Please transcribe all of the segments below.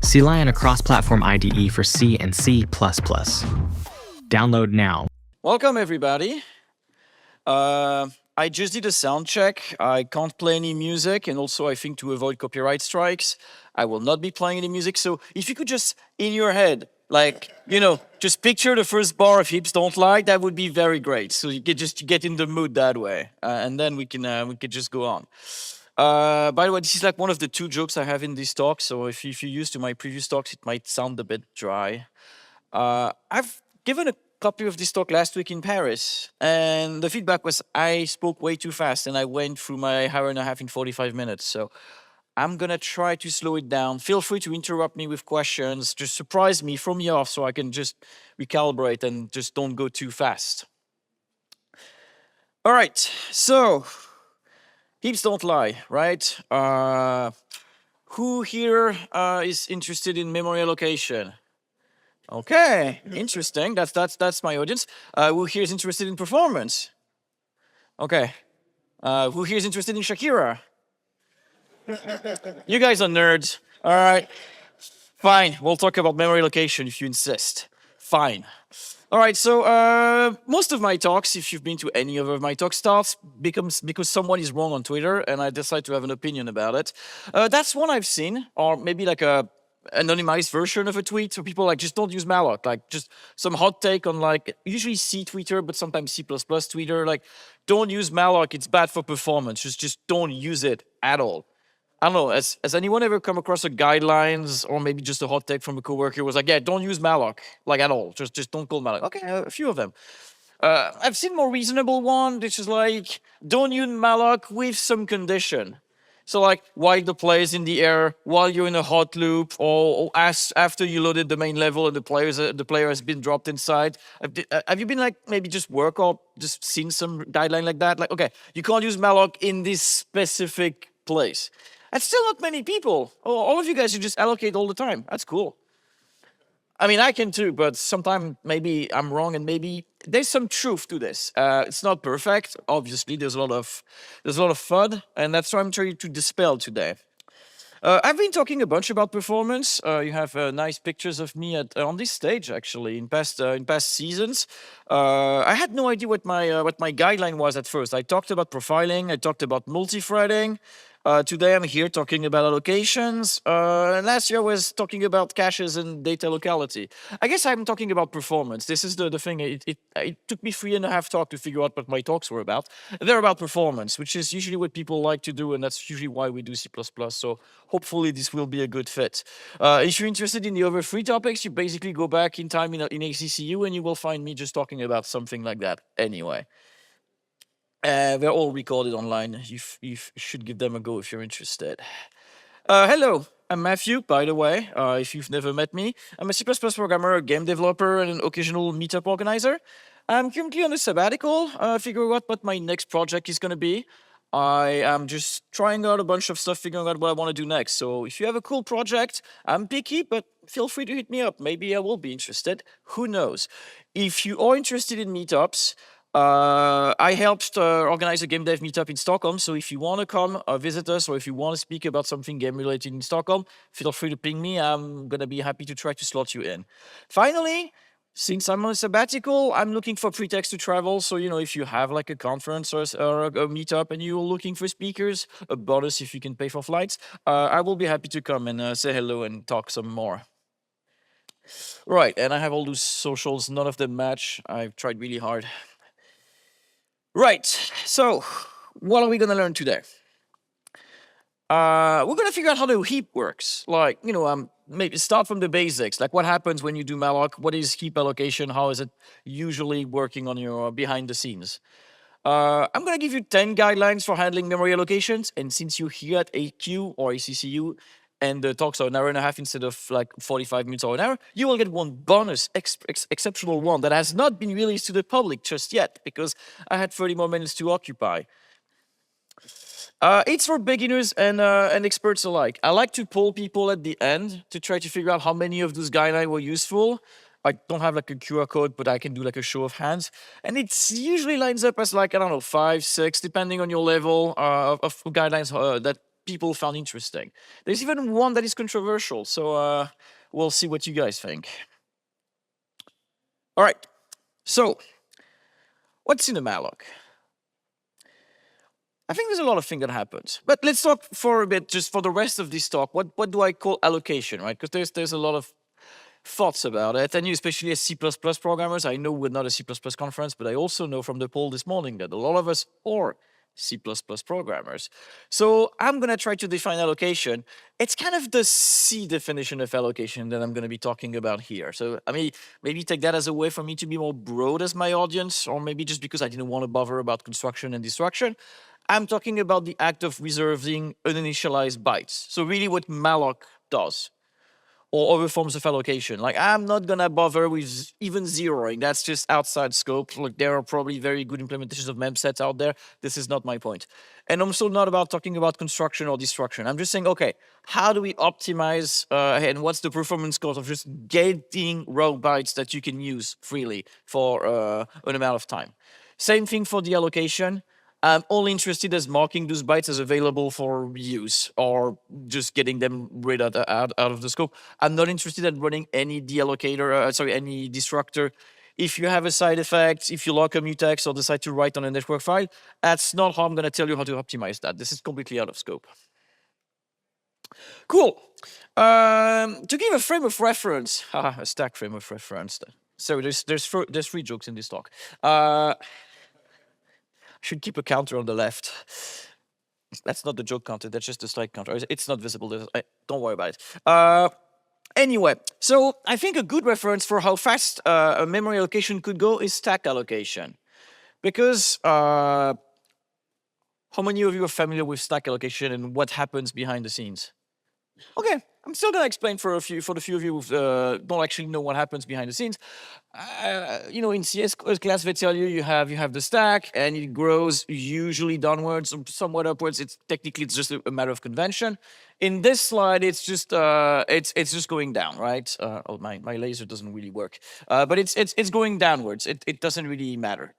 CLI a cross-platform IDE for C and C++. Download now. Welcome, everybody. I just did a sound check. I can't play any music, and also I think to avoid copyright strikes, I will not be playing any music. So if you could just, in your head, just picture the first bar of Heaps Don't Lie, that would be very great. So you could just get in the mood that way, and then we could just go on. By the way, this is like one of the 2 jokes I have in this talk. So if you're used to my previous talks, it might sound a bit dry. I've given a copy of this talk last week in Paris, and the feedback was I spoke way too fast, and I went through my hour and a half in 45 minutes. So I'm gonna try to slow it down. Feel free to interrupt me with questions. Just surprise me, throw me off, so I can just recalibrate and just don't go too fast. All right, so Heaps Don't Lie, right? Who here is interested in memory allocation? Okay, interesting. That's my audience. Who here is interested in performance? Okay. Who here is interested in Shakira? You guys are nerds. All right. Fine. We'll talk about memory allocation if you insist. Fine. All right. So most of my talks, if you've been to any of my talks, starts because someone is wrong on Twitter, and I decide to have an opinion about it. That's one I've seen, or maybe like a anonymized version of a tweet, so people like just don't use Malloc, like just some hot take on like usually C Twitter, but sometimes C++ Twitter, like don't use Malloc, it's bad for performance, just don't use it at all. I don't know, has anyone ever come across a guidelines or maybe just a hot take from a coworker who was like, yeah, don't use Malloc, like at all, just don't call Malloc. Okay, a few of them. I've seen more reasonable one, which is like, don't use Malloc with some condition. So like while the play is in the air, while you're in a hot loop, or after you loaded the main level and the player has been dropped inside. Have you been like maybe just work or just seen some guideline like that? Like, okay, you can't use Malloc in this specific place. That's still not many people. Oh, all of you guys should just allocate all the time. That's cool. I mean, I can too, but sometimes maybe I'm wrong, and maybe there's some truth to this. It's not perfect. Obviously, there's a lot of FUD, and that's what I'm trying to dispel today. I've been talking a bunch about performance. You have nice pictures of me on this stage, actually, in past seasons. I had no idea what my guideline was at first. I talked about profiling. I talked about multithreading. Today I'm here talking about allocations. And last year I was talking about caches and data locality. I guess I'm talking about performance. This is the thing. It took me 3.5 talks to figure out what my talks were about. They're about performance, which is usually what people like to do, and that's usually why we do C++. So hopefully this will be a good fit. If you're interested in the other 3 topics, you basically go back in time in ACCU, and you will find me just talking about something like that anyway. They're all recorded online. You should give them a go if you're interested. Hello, I'm Mathieu, by the way, if you've never met me. I'm a C++ programmer, a game developer, and an occasional meetup organizer. I'm currently on a sabbatical, figuring out what my next project is going to be. I am just trying out a bunch of stuff, figuring out what I want to do next. So if you have a cool project, I'm picky, but feel free to hit me up. Maybe I will be interested. Who knows? If you are interested in meetups, I helped organize a game dev meetup in Stockholm, so if you want to come visit us, or if you want to speak about something game related in Stockholm, feel free to ping me. I'm gonna be happy to try to slot you in. Finally, since I'm on a sabbatical, I'm looking for pretext to travel. So, if you have like a conference or a meetup and you're looking for speakers, a bonus if you can pay for flights, I will be happy to come and say hello and talk some more. Right, and I have all those socials, none of them match. I've tried really hard. Right, so what are we going to learn today? We're going to figure out how the heap works. Like, maybe start from the basics. Like what happens when you do Malloc? What is heap allocation? How is it usually working on your behind the scenes? I'm going to give you 10 guidelines for handling memory allocations. And since you're here at ACCU or ACCU, and the talks are an hour and a half instead of like 45 minutes or an hour, you will get one bonus, exceptional one that has not been released to the public just yet, because I had 30 more minutes to occupy. It's for beginners and experts alike. I like to poll people at the end to try to figure out how many of those guidelines were useful. I don't have like a QR code, but I can do like a show of hands. And it usually lines up as like, I don't know, 5, 6, depending on your level of guidelines that people found interesting. There's even one that is controversial, so we'll see what you guys think. All right, so what's in a Malloc? I think there's a lot of things that happens, but let's talk for a bit, just for the rest of this talk, what do I call allocation, right? Because there's a lot of thoughts about it, and you, especially as C++ programmers, I know we're not a C++ conference, but I also know from the poll this morning that a lot of us are C++ programmers. So I'm going to try to define allocation. It's kind of the C definition of allocation that I'm going to be talking about here. So I mean, maybe take that as a way for me to be more broad as my audience, or maybe just because I didn't want to bother about construction and destruction. I'm talking about the act of reserving uninitialized bytes. So really what Malloc does, or other forms of allocation. Like, I'm not gonna bother with even zeroing. That's just outside scope. Look, there are probably very good implementations of mem sets out there. This is not my point. And I'm also not about talking about construction or destruction. I'm just saying, okay, how do we optimize and what's the performance cost of just getting raw bytes that you can use freely for an amount of time? Same thing for the allocation. I'm only interested as marking those bytes as available for use or just getting them rid out of the scope. I'm not interested in running any deallocator, any destructor. If you have a side effect, if you lock a mutex or decide to write on a network file, that's not how I'm going to tell you how to optimize that. This is completely out of scope. Cool. To give a frame of reference, a stack frame of reference. So there's 3 jokes in this talk. Should keep a counter on the left. That's not the joke counter, that's just the slide counter. It's not visible, don't worry about it. Anyway, so I think a good reference for how fast a memory allocation could go is stack allocation. Because how many of you are familiar with stack allocation and what happens behind the scenes? Okay, I'm still gonna explain for the few of you who don't actually know what happens behind the scenes. In CS class, they tell you you have the stack and it grows usually downwards or somewhat upwards. It's just a matter of convention. In this slide, it's just going down, right? Oh, my laser doesn't really work, but it's going downwards. It doesn't really matter.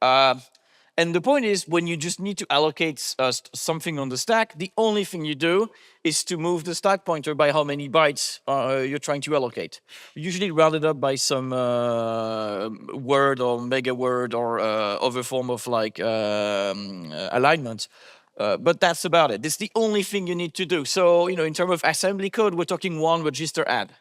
And the point is, when you just need to allocate something on the stack, the only thing you do is to move the stack pointer by how many bytes you're trying to allocate. Usually rounded up by some word or mega word or other form of like alignment. But that's about it. It's the only thing you need to do. So, in terms of assembly code, we're talking 1 register add.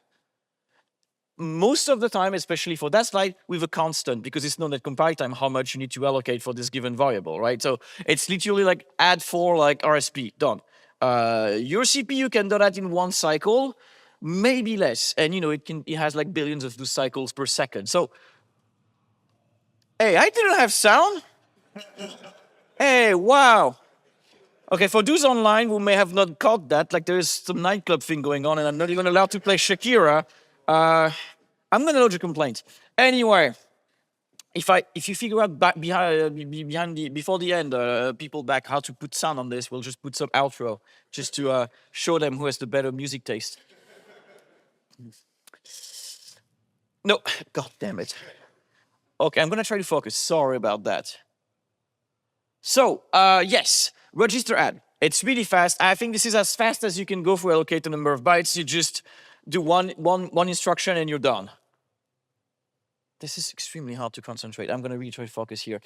Most of the time, especially for that slide, with a constant, because it's known at compile time how much you need to allocate for this given variable, right? So it's literally like add 4 like RSP, done. Your CPU can do that in 1 cycle, maybe less. And it has like billions of those cycles per second. So, hey, I didn't have sound. Hey, wow. Okay, for those online who may have not caught that, like there's some nightclub thing going on and I'm not even allowed to play Shakira. I'm gonna lodge a complaint. Anyway, if you figure out before the end, people back how to put sound on this, we'll just put some outro just to show them who has the better music taste. No, god damn it. Okay, I'm gonna try to focus. Sorry about that. So, yes, register add. It's really fast. I think this is as fast as you can go for allocate the number of bytes. You just do one instruction and you're done. This is extremely hard to concentrate. I'm gonna really try to focus here.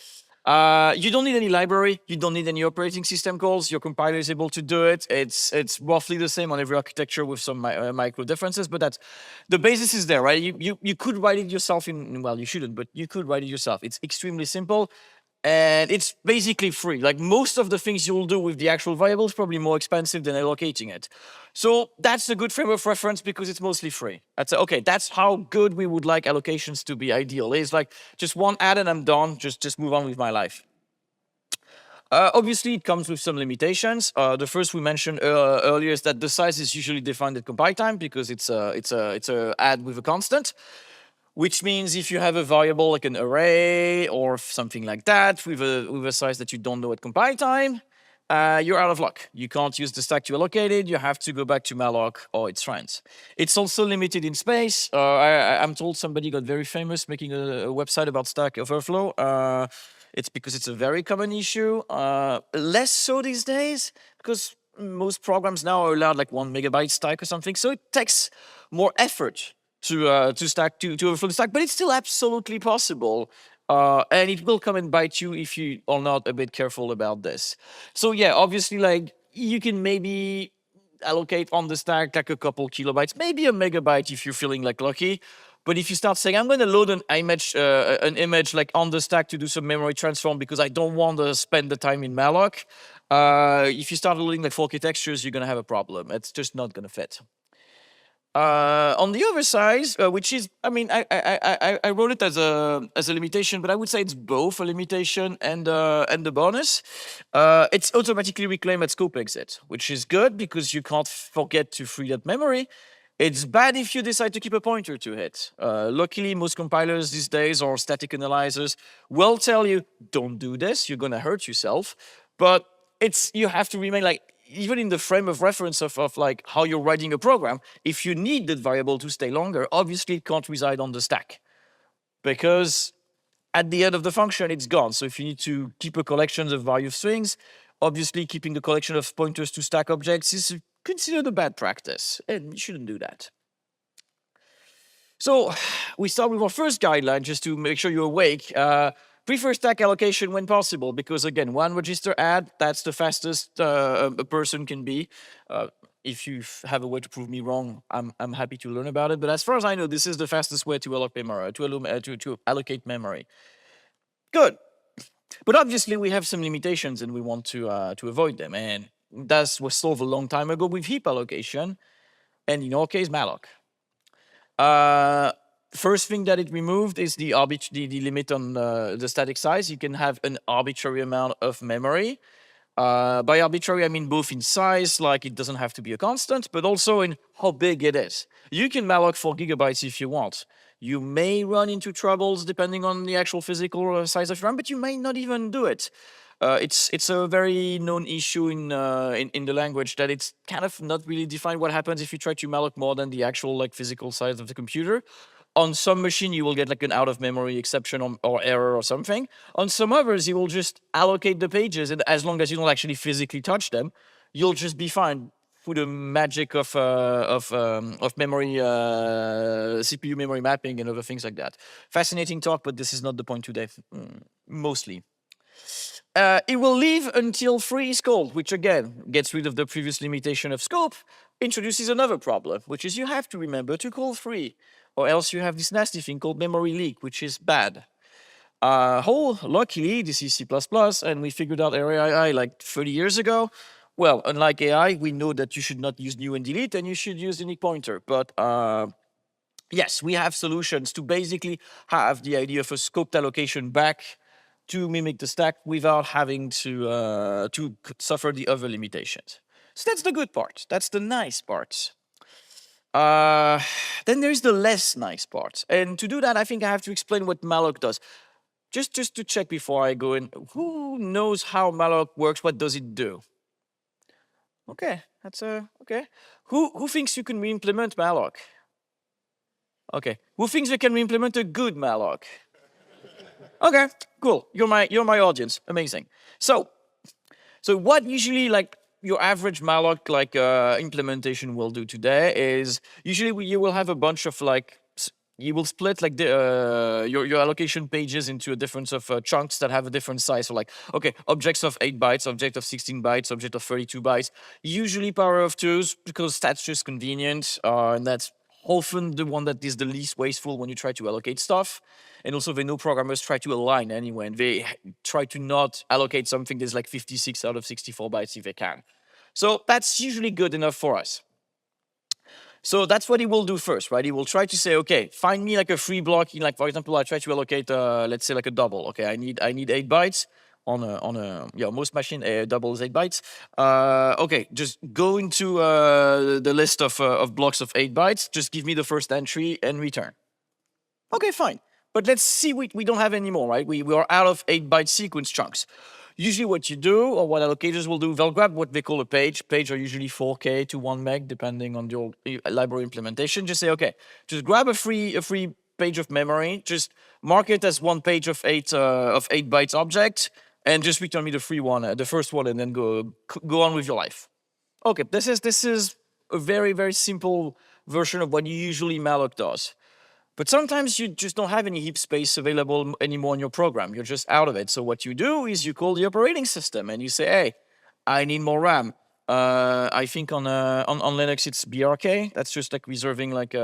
You don't need any library. You don't need any operating system calls. Your compiler is able to do it. It's roughly the same on every architecture with some micro differences, but the basis is there, right? You could write it yourself well, you shouldn't, but you could write it yourself. It's extremely simple. And it's basically free. Like most of the things you'll do with the actual variable is probably more expensive than allocating it. So that's a good frame of reference because it's mostly free. Okay, that's how good we would like allocations to be ideal. It's like just 1 add and I'm done, just move on with my life. Obviously, it comes with some limitations. The first we mentioned earlier is that the size is usually defined at compile time because it's a add with a constant. Which means if you have a variable like an array or something like that with a size that you don't know at compile time, you're out of luck. You can't use the stack to allocate it. You have to go back to Malloc or its friends. It's also limited in space. I'm told somebody got very famous making a website about Stack Overflow. It's because it's a very common issue. Less so these days because most programs now are allowed like 1 megabyte stack or something, so it takes more effort to stack to overflow the stack, but it's still absolutely possible. And it will come and bite you if you are not a bit careful about this. So yeah, obviously, like you can maybe allocate on the stack like a couple kilobytes, maybe a megabyte if you're feeling like lucky. But if you start saying, I'm going to load an image like on the stack to do some memory transform because I don't want to spend the time in Malloc, if you start loading like 4K textures, you're going to have a problem. It's just not going to fit. On the other side, which is, I mean, I wrote it as a limitation, but I would say it's both a limitation and a bonus. It's automatically reclaimed at scope exit, which is good because you can't forget to free that memory. It's bad if you decide to keep a pointer to it. Luckily, most compilers these days or static analyzers will tell you, don't do this, you're gonna hurt yourself. But you have to remain like, even in the frame of reference of like how you're writing a program, if you need that variable to stay longer, obviously it can't reside on the stack. Because at the end of the function, it's gone. So if you need to keep a collection of various strings, obviously keeping the collection of pointers to stack objects is considered a bad practice, and you shouldn't do that. So we start with our first guideline, just to make sure you're awake. Prefer stack allocation when possible, because again, 1 register add, that's the fastest a person can be. If you have a way to prove me wrong, I'm happy to learn about it. But as far as I know, this is the fastest way to allocate memory. Good. But obviously, we have some limitations, and we want to avoid them. And that was solved a long time ago with heap allocation, and in our case, Malloc. First thing that it removed is the limit on the static size. You can have an arbitrary amount of memory. By arbitrary, I mean both in size, like it doesn't have to be a constant, but also in how big it is. You can Malloc 4 gigabytes if you want. You may run into troubles depending on the actual physical size of RAM, but you may not even do it. It's a very known issue in the language that it's kind of not really defined what happens if you try to Malloc more than the actual like physical size of the computer. On some machine, you will get like an out-of-memory exception or error or something. On some others, you will just allocate the pages, and as long as you don't actually physically touch them, you'll just be fine through the magic of memory, CPU memory mapping and other things like that. Fascinating talk, but this is not the point today, mostly. It will leave until free is called, which again gets rid of the previous limitation of scope, introduces another problem, which is you have to remember to call free, or else you have this nasty thing called memory leak, which is bad. Luckily, this is C++, and we figured out AI like 30 years ago. Well, unlike AI, we know that you should not use new and delete, and you should use unique pointer. But yes, we have solutions to basically have the idea of a scoped allocation back to mimic the stack without having to suffer the other limitations. So that's the good part. That's the nice part. Then there's the less nice part. And to do that, I think I have to explain what Malloc does. Just to check before I go in, who knows how Malloc works? What does it do? Okay, that's okay. Who thinks you can re-implement Malloc? Okay, who thinks you can re-implement a good Malloc? Okay, cool. You're my audience. Amazing. So what usually like your average Malloc like implementation will do today is usually you will have a bunch of like you will split like the your allocation pages into a difference of chunks that have a different size. So like okay, objects of 8 bytes, object of 16 bytes, object of 32 bytes. Usually power of 2s because that's just convenient, and that's often the one that is the least wasteful when you try to allocate stuff. And also they know programmers try to align anyway, and they try to not allocate something that's like 56 out of 64 bytes if they can. So that's usually good enough for us. So that's what he will do first, right? He will try to say, okay, find me like a free block. Like for example, I try to allocate, let's say like a double. Okay, I need 8 bytes on a most machine. A double is 8 bytes. Okay, just go into the list of blocks of 8 bytes. Just give me the first entry and return. Okay, fine. But let's see, we don't have any more, right? We are out of 8-byte sequence chunks. Usually what you do, or what allocators will do, they'll grab what they call a page. Page are usually 4K to 1 meg, depending on your library implementation. Just say, okay, just grab a free page of memory, just mark it as one page of 8 bytes object, and just return me the free one, the first one, and then go on with your life. Okay, this is a very, very simple version of what usually Malloc does. But sometimes you just don't have any heap space available anymore in your program. You're just out of it. So what you do is you call the operating system and you say, hey, I need more RAM. I think on Linux it's BRK. That's just like reserving like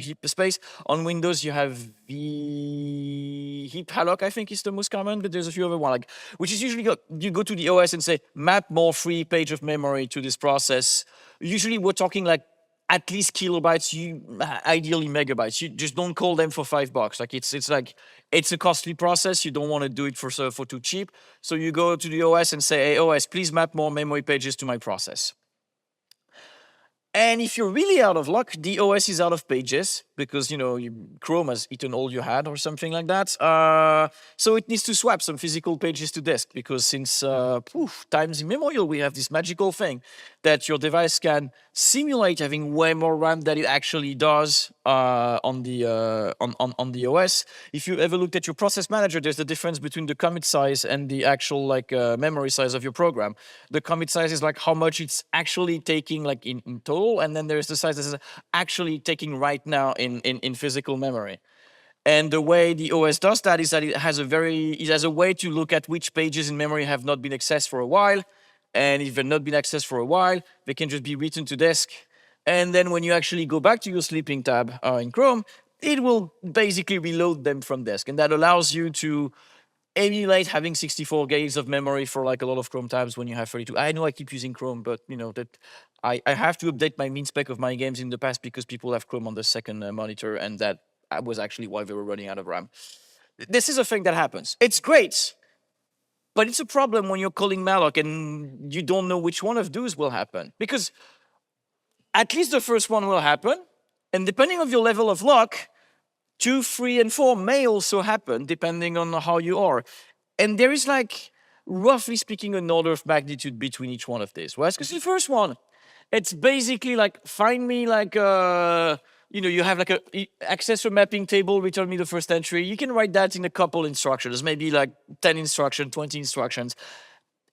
heap space. On Windows you have Heap Alloc, I think is the most common, but there's a few other ones, like, which is usually you go to the OS and say map more free page of memory to this process. Usually we're talking like at least kilobytes, ideally megabytes. You just don't call them for $5. Like it's like it's a costly process. You don't want to do it for too cheap. So you go to the OS and say, hey, OS, please map more memory pages to my process. And if you're really out of luck, the OS is out of pages because, Chrome has eaten all you had or something like that. So it needs to swap some physical pages to disk because since times immemorial, we have this magical thing that your device can simulate having way more RAM than it actually does on the OS. If you ever looked at your process manager, there's the difference between the commit size and the actual memory size of your program. The commit size is like how much it's actually taking like in total, and then there's the size that is actually taking right now in physical memory. And the way the OS does that is that it has a way to look at which pages in memory have not been accessed for a while. And if they've not been accessed for a while, they can just be written to disk. And then when you actually go back to your sleeping tab in Chrome, it will basically reload them from disk. And that allows you to emulate having 64 gigs of memory for like a lot of Chrome tabs when you have 32. I know I keep using Chrome, but that I have to update my min spec of my games in the past because people have Chrome on the second monitor, and that was actually why they were running out of RAM. This is a thing that happens. It's great, but it's a problem when you're calling Malloc and you don't know which one of those will happen, because at least the first one will happen, and depending on your level of luck, 2, 3, and 4 may also happen depending on how you are. And there is like, roughly speaking, an order of magnitude between each one of these. Whereas, because the first one, it's basically like, find me like you have like a accessor mapping table, return me the first entry. You can write that in a couple instructions, maybe like 10 instructions, 20 instructions.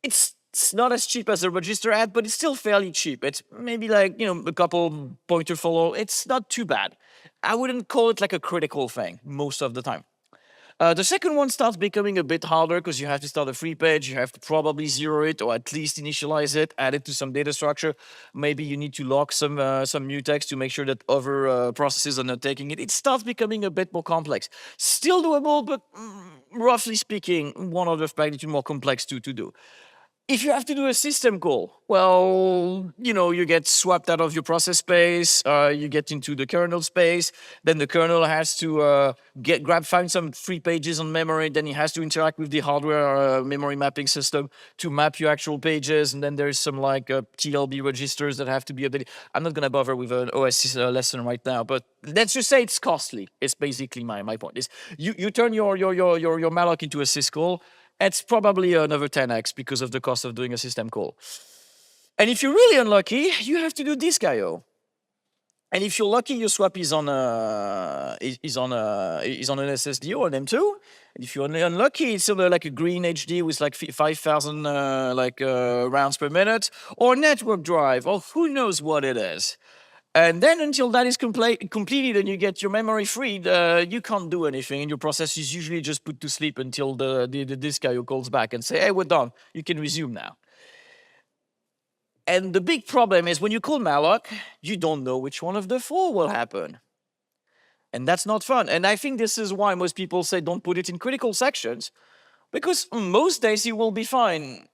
It's not as cheap as a register add, but it's still fairly cheap. It's maybe like, a couple pointer follow. It's not too bad. I wouldn't call it like a critical thing most of the time. The second one starts becoming a bit harder because you have to start a free page. You have to probably zero it or at least initialize it, add it to some data structure. Maybe you need to lock some mutex to make sure that other processes are not taking it. It starts becoming a bit more complex. Still doable, but roughly speaking, one order of magnitude more complex to do. If you have to do a system call, well, you get swapped out of your process space, you get into the kernel space, then the kernel has to find some free pages on memory, then it has to interact with the hardware memory mapping system to map your actual pages, and then there's some like TLB registers that have to be updated. I'm not gonna bother with an OS lesson right now, but let's just say it's costly. It's basically my point. Is you turn your Malloc into a syscall. It's probably another 10x because of the cost of doing a system call. And if you're really unlucky, you have to do disk I/O. And if you're lucky, your swap is on an SSD or an M2. And if you're unlucky, it's either like a green HD with like 5,000 rounds per minute, or a network drive, or who knows what it is. And then until that is completed and you get your memory freed, you can't do anything. And your process is usually just put to sleep until the disk I/O calls back and say, hey, we're done. You can resume now. And the big problem is when you call Malloc, you don't know which one of the 4 will happen. And that's not fun. And I think this is why most people say don't put it in critical sections, because most days you will be fine.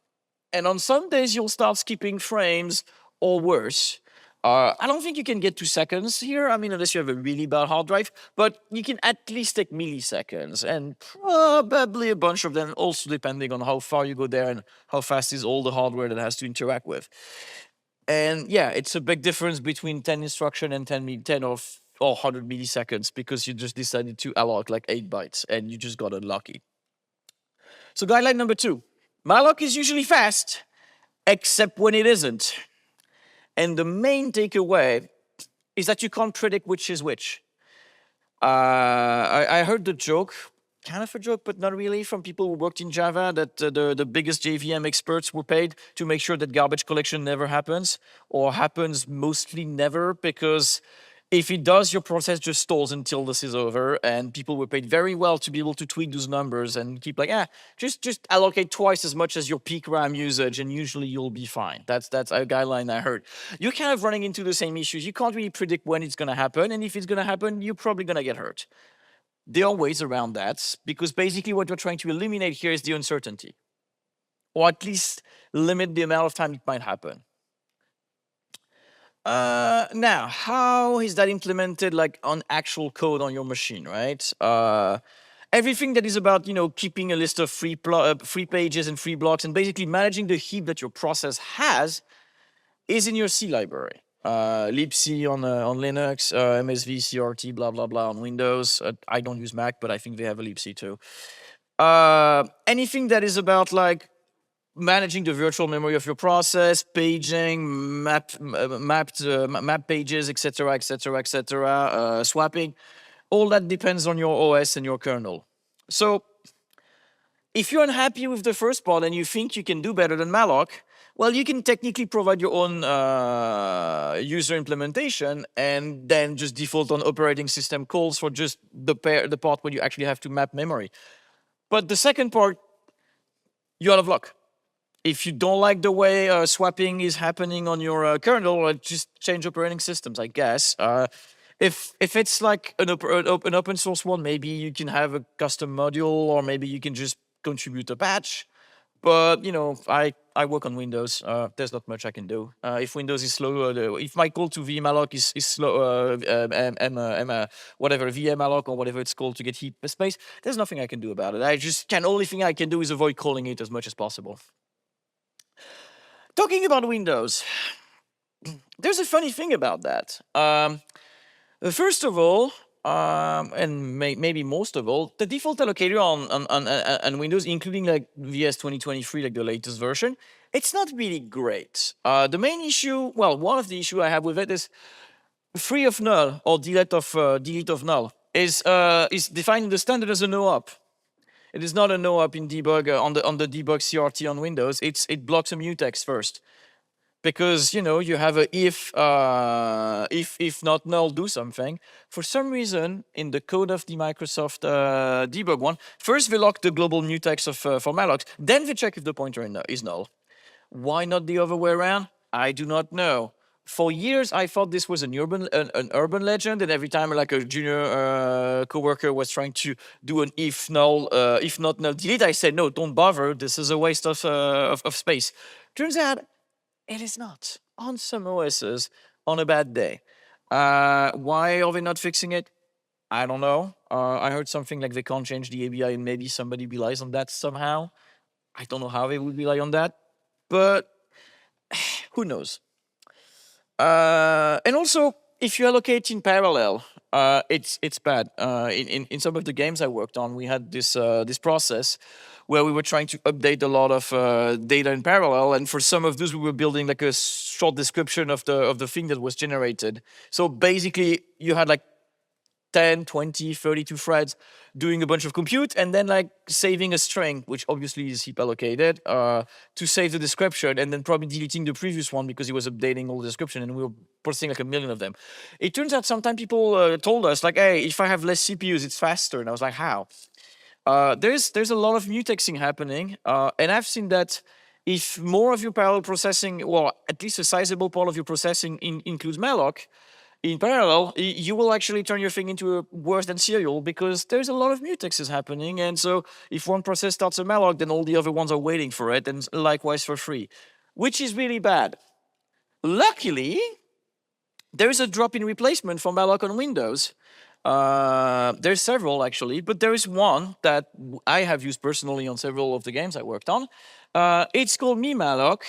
And on some days you'll start skipping frames or worse. I don't think you can get 2 seconds here, unless you have a really bad hard drive, but you can at least take milliseconds, and probably a bunch of them, also depending on how far you go there and how fast is all the hardware that has to interact with. And yeah, it's a big difference between 10 instruction and 10 or 100 milliseconds because you just decided to alloc like 8 bytes and you just got unlucky. So guideline number 2, Malloc is usually fast, except when it isn't. And the main takeaway is that you can't predict which is which. I heard the joke kind of a joke, but not really, from people who worked in Java, that the biggest JVM experts were paid to make sure that garbage collection never happens, or happens mostly never, because if it does, your process just stalls until this is over, and people were paid very well to be able to tweak those numbers and keep like, just allocate twice as much as your peak RAM usage, and usually you'll be fine. That's a guideline I heard. You're kind of running into the same issues. You can't really predict when it's gonna happen, and if it's gonna happen, you're probably gonna get hurt. There are ways around that, because basically what we're trying to eliminate here is the uncertainty, or at least limit the amount of time it might happen. Now, how is that implemented like on actual code on your machine, right? Everything that is about, keeping a list of free pages and free blocks and basically managing the heap that your process has is in your C library. libc on Linux, MSV, CRT, blah, blah, blah on Windows. I don't use Mac, but I think they have a libc too. Anything that is about like managing the virtual memory of your process, paging, map pages, etc., etc., etc., swapping, all that depends on your OS and your kernel. So if you're unhappy with the first part and you think you can do better than Malloc, well, you can technically provide your own user implementation and then just default on operating system calls for just the part where you actually have to map memory. But the second part, you're out of luck. If you don't like the way swapping is happening on your kernel, just change operating systems, I guess. If it's like an open source one, maybe you can have a custom module, or maybe you can just contribute a patch. But I work on Windows. There's not much I can do. If Windows is slow, if my call to vmalloc is slow, whatever vmalloc or whatever it's called to get heap space, there's nothing I can do about it. Only thing I can do is avoid calling it as much as possible. Talking about Windows, there's a funny thing about that. First of all, and maybe most of all, the default allocator on Windows, including like VS 2023, like the latest version, it's not really great. The main issue, well, one of the issues I have with it is free of null or delete of null is defined in the standard as a no-op. It is not a no-op in debug on the debug CRT on Windows. It blocks a mutex first, because you have a if not null do something. For some reason, in the code of the Microsoft debug one, first they lock the global mutex for malloc, then they check if the pointer is null. Why not the other way around? I do not know. For years, I thought this was an urban legend, and every time like a junior coworker was trying to do an if not null delete, I said, no, don't bother. This is a waste of space. Turns out it is not. On some OSs, on a bad day. Why are they not fixing it? I don't know. I heard something like they can't change the ABI, and maybe somebody relies on that somehow. I don't know how they would rely on that, but who knows? And also, if you allocate in parallel, it's bad. In some of the games I worked on, we had this process where we were trying to update a lot of data in parallel, and for some of those, we were building like a short description of the thing that was generated. So basically, you had like 10, 20, 32 threads doing a bunch of compute, and then like saving a string, which obviously is heap allocated, to save the description, and then probably deleting the previous one because it was updating all the description, and we were processing like 1 million of them. It turns out sometimes people told us like, hey, if I have less CPUs, it's faster. And I was like, how? There's a lot of mutexing happening, and I've seen that if more of your parallel processing, well, at least a sizable part of your processing includes malloc, in parallel, you will actually turn your thing into a worse than serial, because there's a lot of mutexes happening. And so if one process starts a malloc, then all the other ones are waiting for it, and likewise for free, which is really bad. Luckily, there is a drop-in replacement for malloc on Windows. There's several actually, but there is one that I have used personally on several of the games I worked on. It's called memalloc.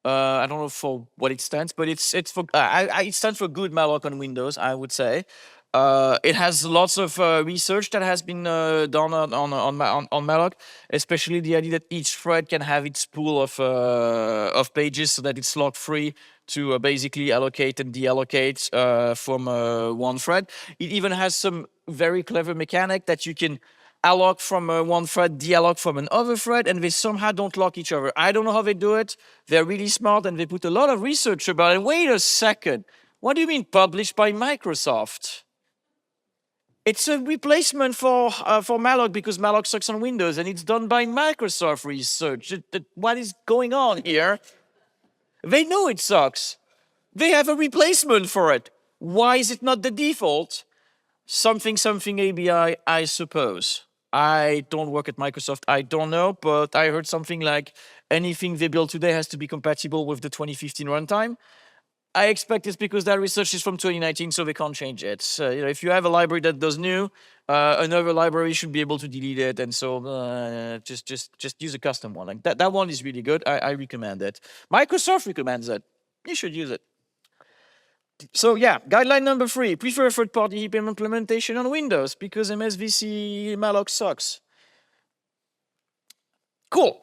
I don't know for what it stands, but it stands for good malloc on Windows, I would say. It has lots of research that has been done on malloc, especially the idea that each thread can have its pool of pages, so that it's lock free to basically allocate and deallocate from one thread. It even has some very clever mechanic that you can alloc from one thread, dealloc from another thread, and they somehow don't lock each other. I don't know how they do it. They're really smart, and they put a lot of research about it. Wait a second. What do you mean published by Microsoft? It's a replacement for Malloc because Malloc sucks on Windows, and it's done by Microsoft research. What is going on here? They know it sucks. They have a replacement for it. Why is it not the default? Something ABI, I suppose. I don't work at Microsoft, I don't know, but I heard something like anything they build today has to be compatible with the 2015 runtime. I expect it's because that research is from 2019, so they can't change it. So, if you have a library that does new, another library should be able to delete it, and so just use a custom one. Like that one is really good. I recommend it. Microsoft recommends it. You should use it. So yeah, guideline number 3, prefer third-party heap implementation on Windows because MSVC Malloc sucks. Cool.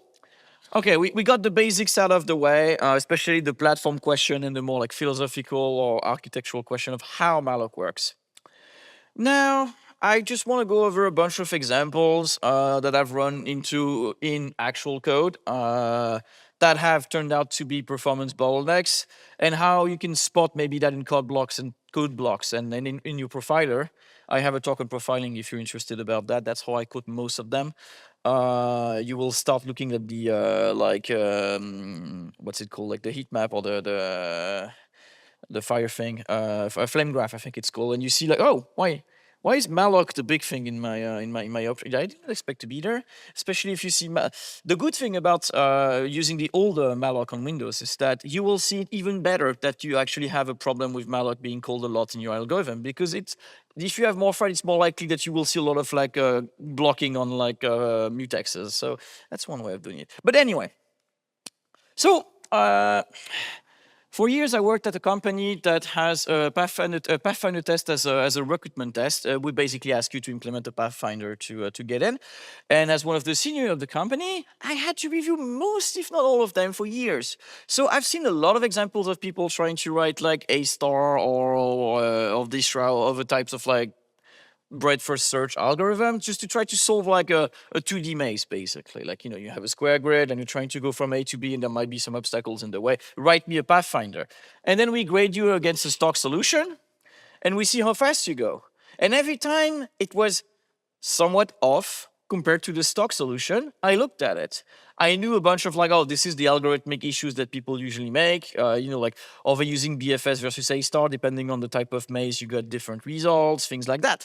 Okay, we got the basics out of the way, especially the platform question and the more like philosophical or architectural question of how Malloc works. Now, I just want to go over a bunch of examples that I've run into in actual code that have turned out to be performance bottlenecks, and how you can spot maybe that in code blocks. And then in your profiler, I have a talk on profiling if you're interested about that. That's how I code most of them. You will start looking at the what's it called, like the heat map or the fire thing, a flame graph, I think it's called, and you see like, oh, why is Malloc the big thing in my object? I didn't expect to be there, especially if you see the good thing about using the older Malloc on Windows is that you will see it even better that you actually have a problem with Malloc being called a lot in your algorithm, because if you have more threads, it's more likely that you will see a lot of like blocking on like mutexes. So that's one way of doing it. But anyway, so for years, I worked at a company that has a Pathfinder test as a recruitment test. We basically ask you to implement a Pathfinder to get in. And as one of the senior of the company, I had to review most, if not all of them, for years. So I've seen a lot of examples of people trying to write like A* or of this or other types of like breadth first search algorithm just to try to solve like a 2D maze, basically. Like, you have a square grid and you're trying to go from A to B and there might be some obstacles in the way. Write me a Pathfinder. And then we grade you against a stock solution and we see how fast you go. And every time it was somewhat off compared to the stock solution, I looked at it. I knew a bunch of like, oh, this is the algorithmic issues that people usually make. Like, are they using BFS versus A*? Depending on the type of maze, you got different results, things like that.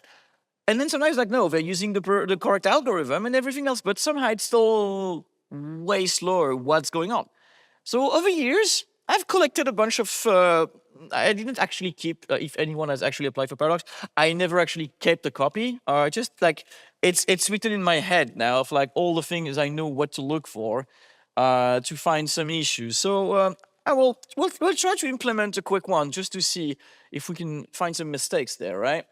And then sometimes like, no, they're using the correct algorithm and everything else, but somehow it's still way slower. What's going on? So over years, I've collected a bunch of, I didn't actually keep, if anyone has actually applied for Paradox, I never actually kept a copy. Just like, it's written in my head now of like all the things I know what to look for to find some issues. So we'll try to implement a quick one just to see if we can find some mistakes there, right?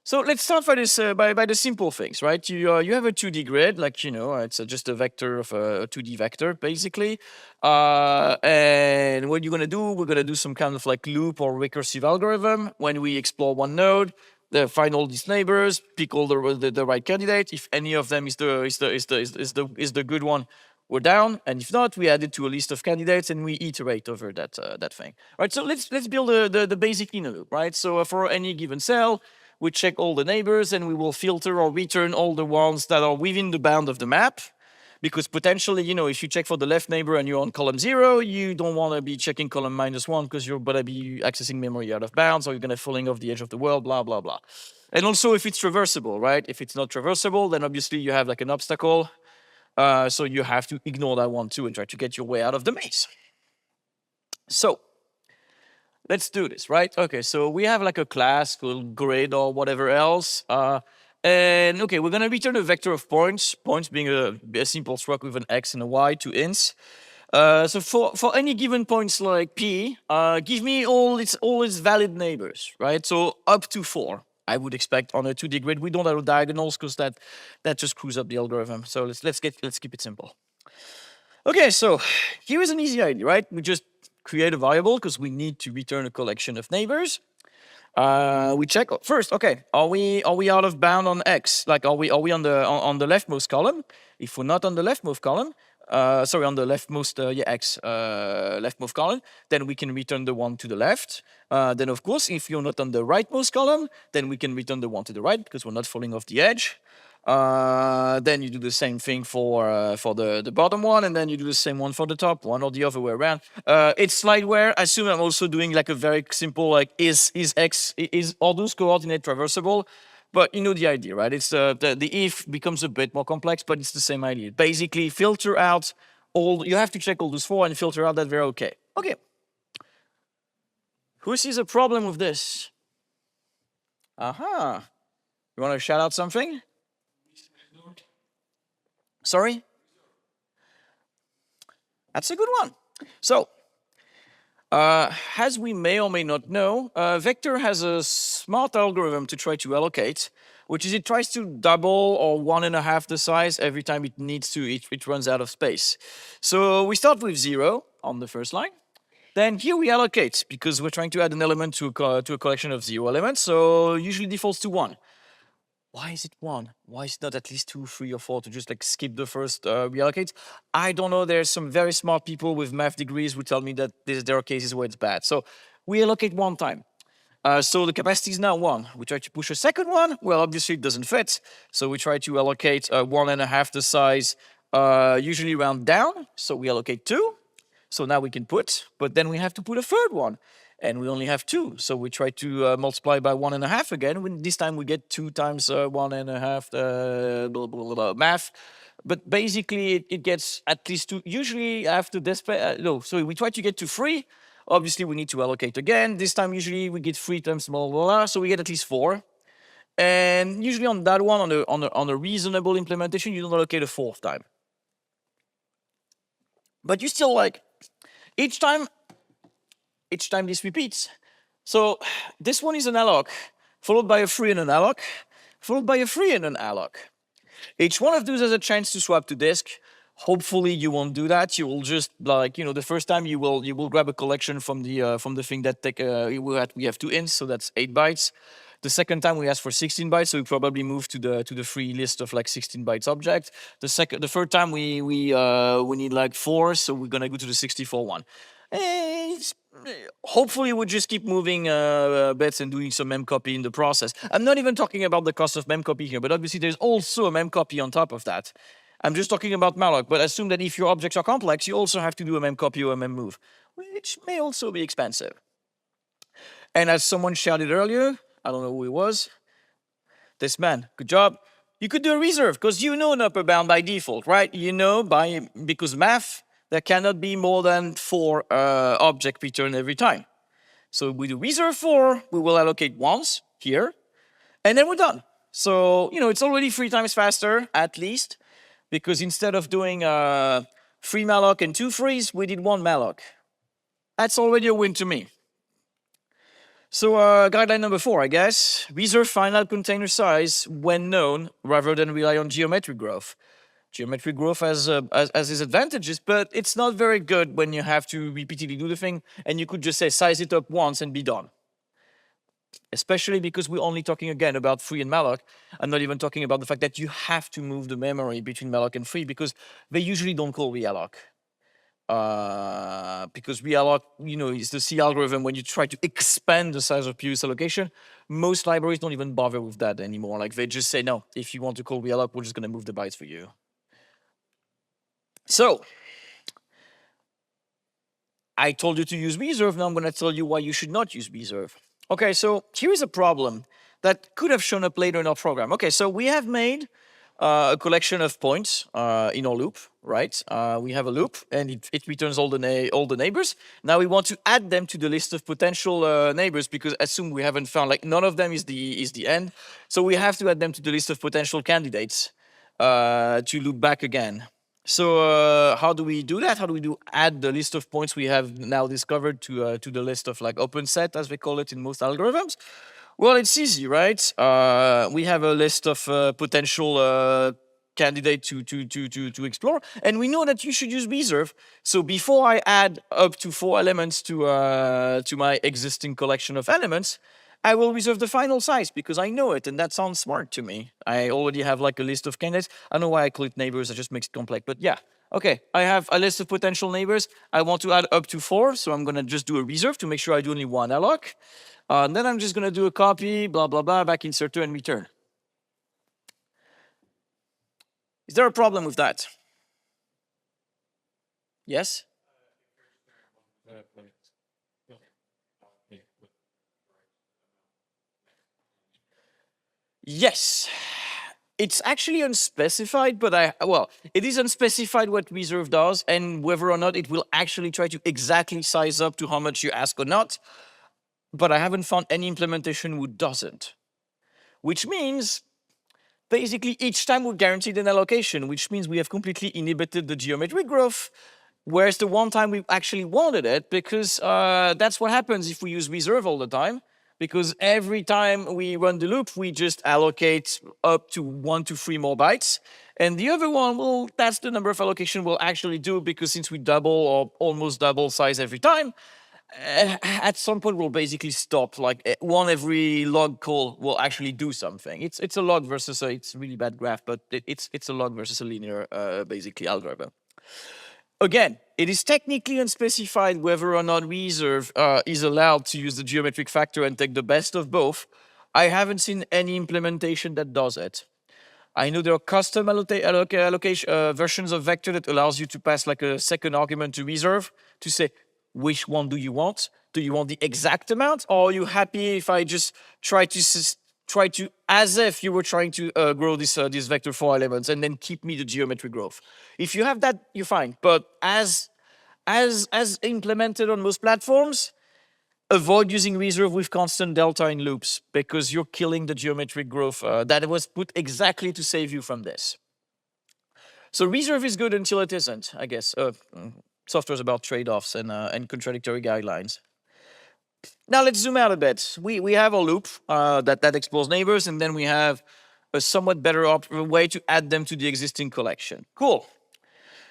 So let's start by this by the simple things, right? You have a 2D grid, like it's just a vector of a 2D vector, basically. And what you're gonna do? We're gonna do some kind of like loop or recursive algorithm. When we explore one node, find all these neighbors, pick all the right candidate. If any of them is the good one, we're down, and if not, we add it to a list of candidates and we iterate over that thing. Right? So let's build the basic inner loop, right? So for any given cell, we check all the neighbors and we will filter or return all the ones that are within the bound of the map. Because potentially, if you check for the left neighbor and you're on column 0, you don't want to be checking column -1 because you're going to be accessing memory out of bounds, or you're going to falling off the edge of the world, blah, blah, blah. And also if it's traversable, right? If it's not traversable, then obviously you have like an obstacle. So you have to ignore that one too and try to get your way out of the maze. So let's do this, right? Okay, so we have like a class called grid or whatever else. And okay, we're gonna return a vector of points, points being a simple struct with an X and a Y, 2 ints. So for any given points like P, give me all its valid neighbors, right? So up to 4, I would expect on a 2D grid. We don't allow diagonals because that just screws up the algorithm. So let's keep it simple. Okay, so here is an easy idea, right? We just create a variable because we need to return a collection of neighbors. We check first. Okay, are we out of bound on X? Like, are we on the leftmost column? If we're not on the leftmost column, sorry, on the leftmost X leftmost column, then we can return the one to the left. Then of course, if you're not on the rightmost column, then we can return the one to the right because we're not falling off the edge. Then you do the same thing for the bottom one, and then you do the same one for the top one, or the other way around. It's slideware. I assume I'm also doing like a very simple like is all those coordinate traversable, but you know the idea, right? It's the if becomes a bit more complex, but it's the same idea. Basically, filter out all. You have to check all those four and filter out that they're okay. Okay. Who sees a problem with this? Aha. You want to shout out something? Sorry? That's a good one. So, as we may or may not know, Vector has a smart algorithm to try to allocate, which is it tries to double or 1.5 the size every time it needs to, it runs out of space. So we start with 0 on the first line. Then here we allocate, because we're trying to add an element to a collection of 0 elements, so usually defaults to 1. Why is it 1? Why is it not at least 2, 3, or 4 to just like skip the first reallocate? I don't know. There's some very smart people with math degrees who tell me that there are cases where it's bad. So we allocate 1 time. So the capacity is now 1. We try to push a second one. Well, obviously it doesn't fit. So we try to allocate 1.5 the size, usually round down. So we allocate 2. So now we can put, but then we have to put a third one. And we only have 2, so we try to multiply by 1.5 again. This time we get 2 times 1.5 blah, blah, blah, math. But basically it gets at least 2. Usually after this, no, so we try to get to 3. Obviously we need to allocate again. This time usually we get 3 times blah, blah, blah, so we get at least 4. And usually on that one, on a reasonable implementation, you don't allocate a 4th time. But you still like, each time this repeats. So this one is an alloc, followed by a 3 and an alloc, followed by a 3 and an alloc. Each one of those has a chance to swap to disk. Hopefully you won't do that. You will just like, you know, the first time you will grab a collection from the thing that we have 2 ints, so that's 8 bytes. The second time we ask for 16 bytes, so we probably move to the free list of like 16 bytes object. The third time we need like 4, so we're gonna go to the 64 one. Hopefully we'll just keep moving bits and doing some memcopy in the process. I'm not even talking about the cost of memcopy here, but obviously there's also a memcopy on top of that. I'm just talking about Malloc, but assume that if your objects are complex, you also have to do a memcopy or a memmove, which may also be expensive. And as someone shouted earlier, I don't know who it was, this man, good job. You could do a reserve, because you know an upper bound by default, right? You know because math, there cannot be more than 4 object returned every time. So we do reserve 4, we will allocate once here, and then we're done. So, you know, it's already 3 times faster, at least, because instead of doing 3 malloc and 2 frees, we did 1 malloc. That's already a win to me. So guideline number 4, I guess, reserve final container size when known, rather than rely on geometric growth. Geometric growth has its advantages, but it's not very good when you have to repeatedly do the thing, and you could just say size it up once and be done. Especially because we're only talking again about free and malloc. I'm not even talking about the fact that you have to move the memory between malloc and free, because they usually don't call realloc. Because realloc, you know, is the C algorithm when you try to expand the size of previous allocation. Most libraries don't even bother with that anymore. Like they just say, no, if you want to call realloc, we're just going to move the bytes for you. So, I told you to use reserve, now I'm going to tell you why you should not use reserve. Okay, so here is a problem that could have shown up later in our program. Okay, so we have made a collection of points in our loop, right? We have a loop, and it returns all the neighbors. Now we want to add them to the list of potential neighbors, because assume we haven't found, like none of them is the end. So we have to add them to the list of potential candidates to loop back again. So how do we do that? How do we add the list of points we have now discovered to the list of like open set, as we call it in most algorithms? Well, it's easy, right? We have a list of potential candidate to explore, and we know that you should use reserve. So before I add up to 4 elements to my existing collection of elements, I will reserve the final size because I know it, and that sounds smart to me. I already have like a list of candidates. I don't know why I call it neighbors, I just makes it complex, but yeah. Okay, I have a list of potential neighbors. I want to add up to 4, so I'm gonna just do a reserve to make sure I do only 1 alloc. And then I'm just gonna do a copy, blah, blah, blah, back inserter and return. Is there a problem with that? Yes? Yes. It's actually unspecified, but it is unspecified what reserve does and whether or not it will actually try to exactly size up to how much you ask or not. But I haven't found any implementation who doesn't. Which means basically each time we're guaranteed an allocation, which means we have completely inhibited the geometric growth, whereas the one time we actually wanted it, because that's what happens if we use reserve all the time. Because every time we run the loop, we just allocate up to 1 to 3 more bytes. And the other one, well, that's the number of allocation we'll actually do, because since we double or almost double size every time, at some point we'll basically stop. Like one every log call will actually do something. It's a log versus it's a really bad graph, but it's a log versus a linear basically algorithm. Again, it is technically unspecified whether or not reserve is allowed to use the geometric factor and take the best of both. I haven't seen any implementation that does it. I know there are custom allocation versions of vector that allows you to pass like a second argument to reserve to say, which one do you want? Do you want the exact amount? Or are you happy if I just try to as if you were trying to grow this vector 4 elements and then keep me the geometric growth? If you have that, you're fine. But as implemented on most platforms, avoid using reserve with constant delta in loops because you're killing the geometric growth that was put exactly to save you from this. So reserve is good until it isn't, I guess. Software is about trade-offs and contradictory guidelines. Now let's zoom out a bit. We have a loop that explores neighbors, and then we have a somewhat better way to add them to the existing collection. Cool.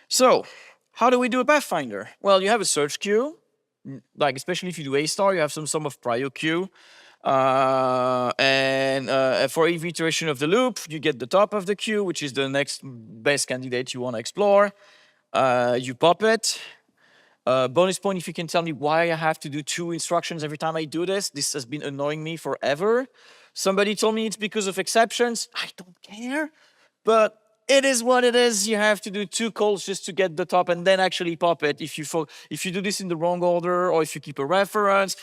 So how do we do a Pathfinder? Well, you have a search queue. Like especially if you do A star, you have some sum of prio queue. And for every iteration of the loop, you get the top of the queue, which is the next best candidate you want to explore. You pop it. Bonus point if you can tell me why I have to do 2 instructions every time I do this. This has been annoying me forever. Somebody told me it's because of exceptions. I don't care, but it is what it is. You have to do 2 calls just to get the top and then actually pop it. If you do this in the wrong order or if you keep a reference,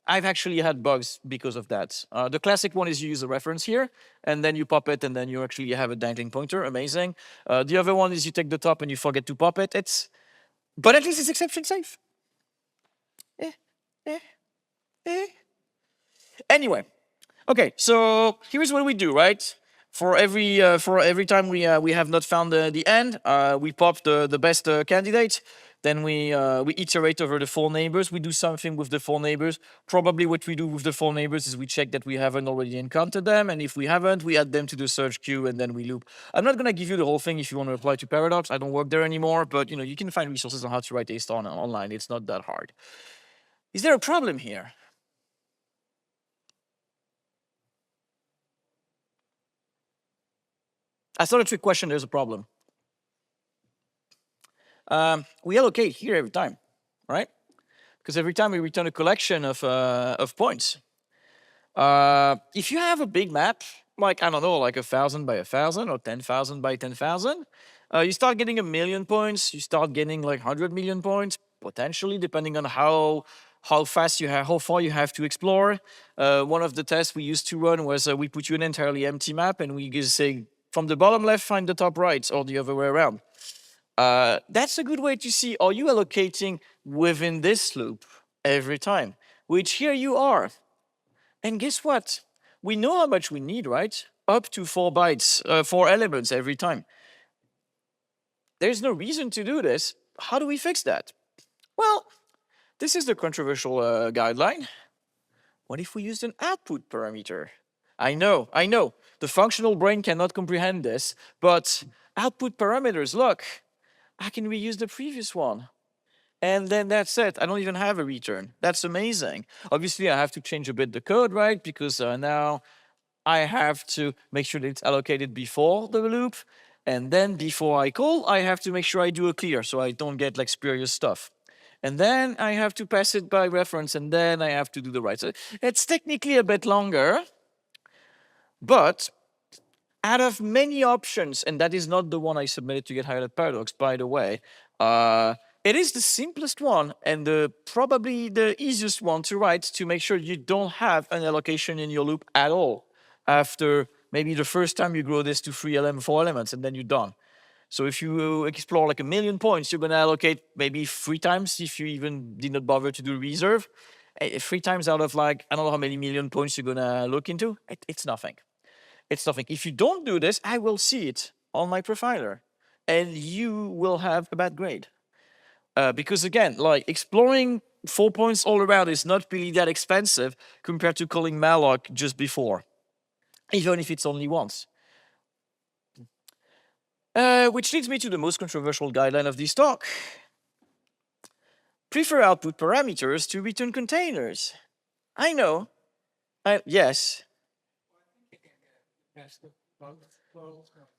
I've actually had bugs because of that. The classic one is you use a reference here and then you pop it and then you actually have a dangling pointer. Amazing. The other one is you take the top and you forget to pop it. But at least it's exception safe. Anyway, okay, so here's what we do, right? For every time we have not found the end, we pop the best candidate. Then we iterate over the 4 neighbors. We do something with the 4 neighbors. Probably what we do with the 4 neighbors is we check that we haven't already encountered them, and if we haven't, we add them to the search queue, and then we loop. I'm not gonna give you the whole thing if you want to apply to Paradox. I don't work there anymore, but you can find resources on how to write A star online. It's not that hard. Is there a problem here? That's not a trick question. There's a problem. We allocate here every time, right? Because every time we return a collection of points. If you have a big map, like, I don't know, like 1,000 by 1,000 or 10,000 by 10,000, you start getting 1,000,000 points, you start getting like 100 million points, potentially, depending on how fast you have, how far you have to explore. One of the tests we used to run was we put you an entirely empty map and we just say, from the bottom left, find the top right, or the other way around. That's a good way to see, are you allocating within this loop every time? Which here you are. And guess what? We know how much we need, right? Up to 4 bytes, 4 elements every time. There's no reason to do this. How do we fix that? Well, this is the controversial guideline. What if we used an output parameter? I know. The functional brain cannot comprehend this, but output parameters, look, I can reuse the previous one. and then that's it. I don't even have a return. That's amazing. Obviously, I have to change a bit the code, right? Because now I have to make sure that it's allocated before the loop. And then before I call, I have to make sure I do a clear so I don't get like spurious stuff. And then I have to pass it by reference, and then I have to do the write. So it's technically a bit longer, but out of many options, and that is not the one I submitted to get hired at Paradox, by the way, it is the simplest one and probably the easiest one to write to make sure you don't have an allocation in your loop at all after maybe the first time you grow this to 4 elements, and then you're done. So if you explore like 1,000,000 points, you're going to allocate maybe 3 times if you even did not bother to do reserve. 3 times out of like, I don't know how many million points you're going to look into. It's nothing. It's nothing. If you don't do this, I will see it on my profiler, and you will have a bad grade. Because again, like exploring 4 points all around is not really that expensive compared to calling Malloc just before, even if it's only once. Which leads me to the most controversial guideline of this talk. Prefer output parameters to return containers. I know. Yes. Yes, well,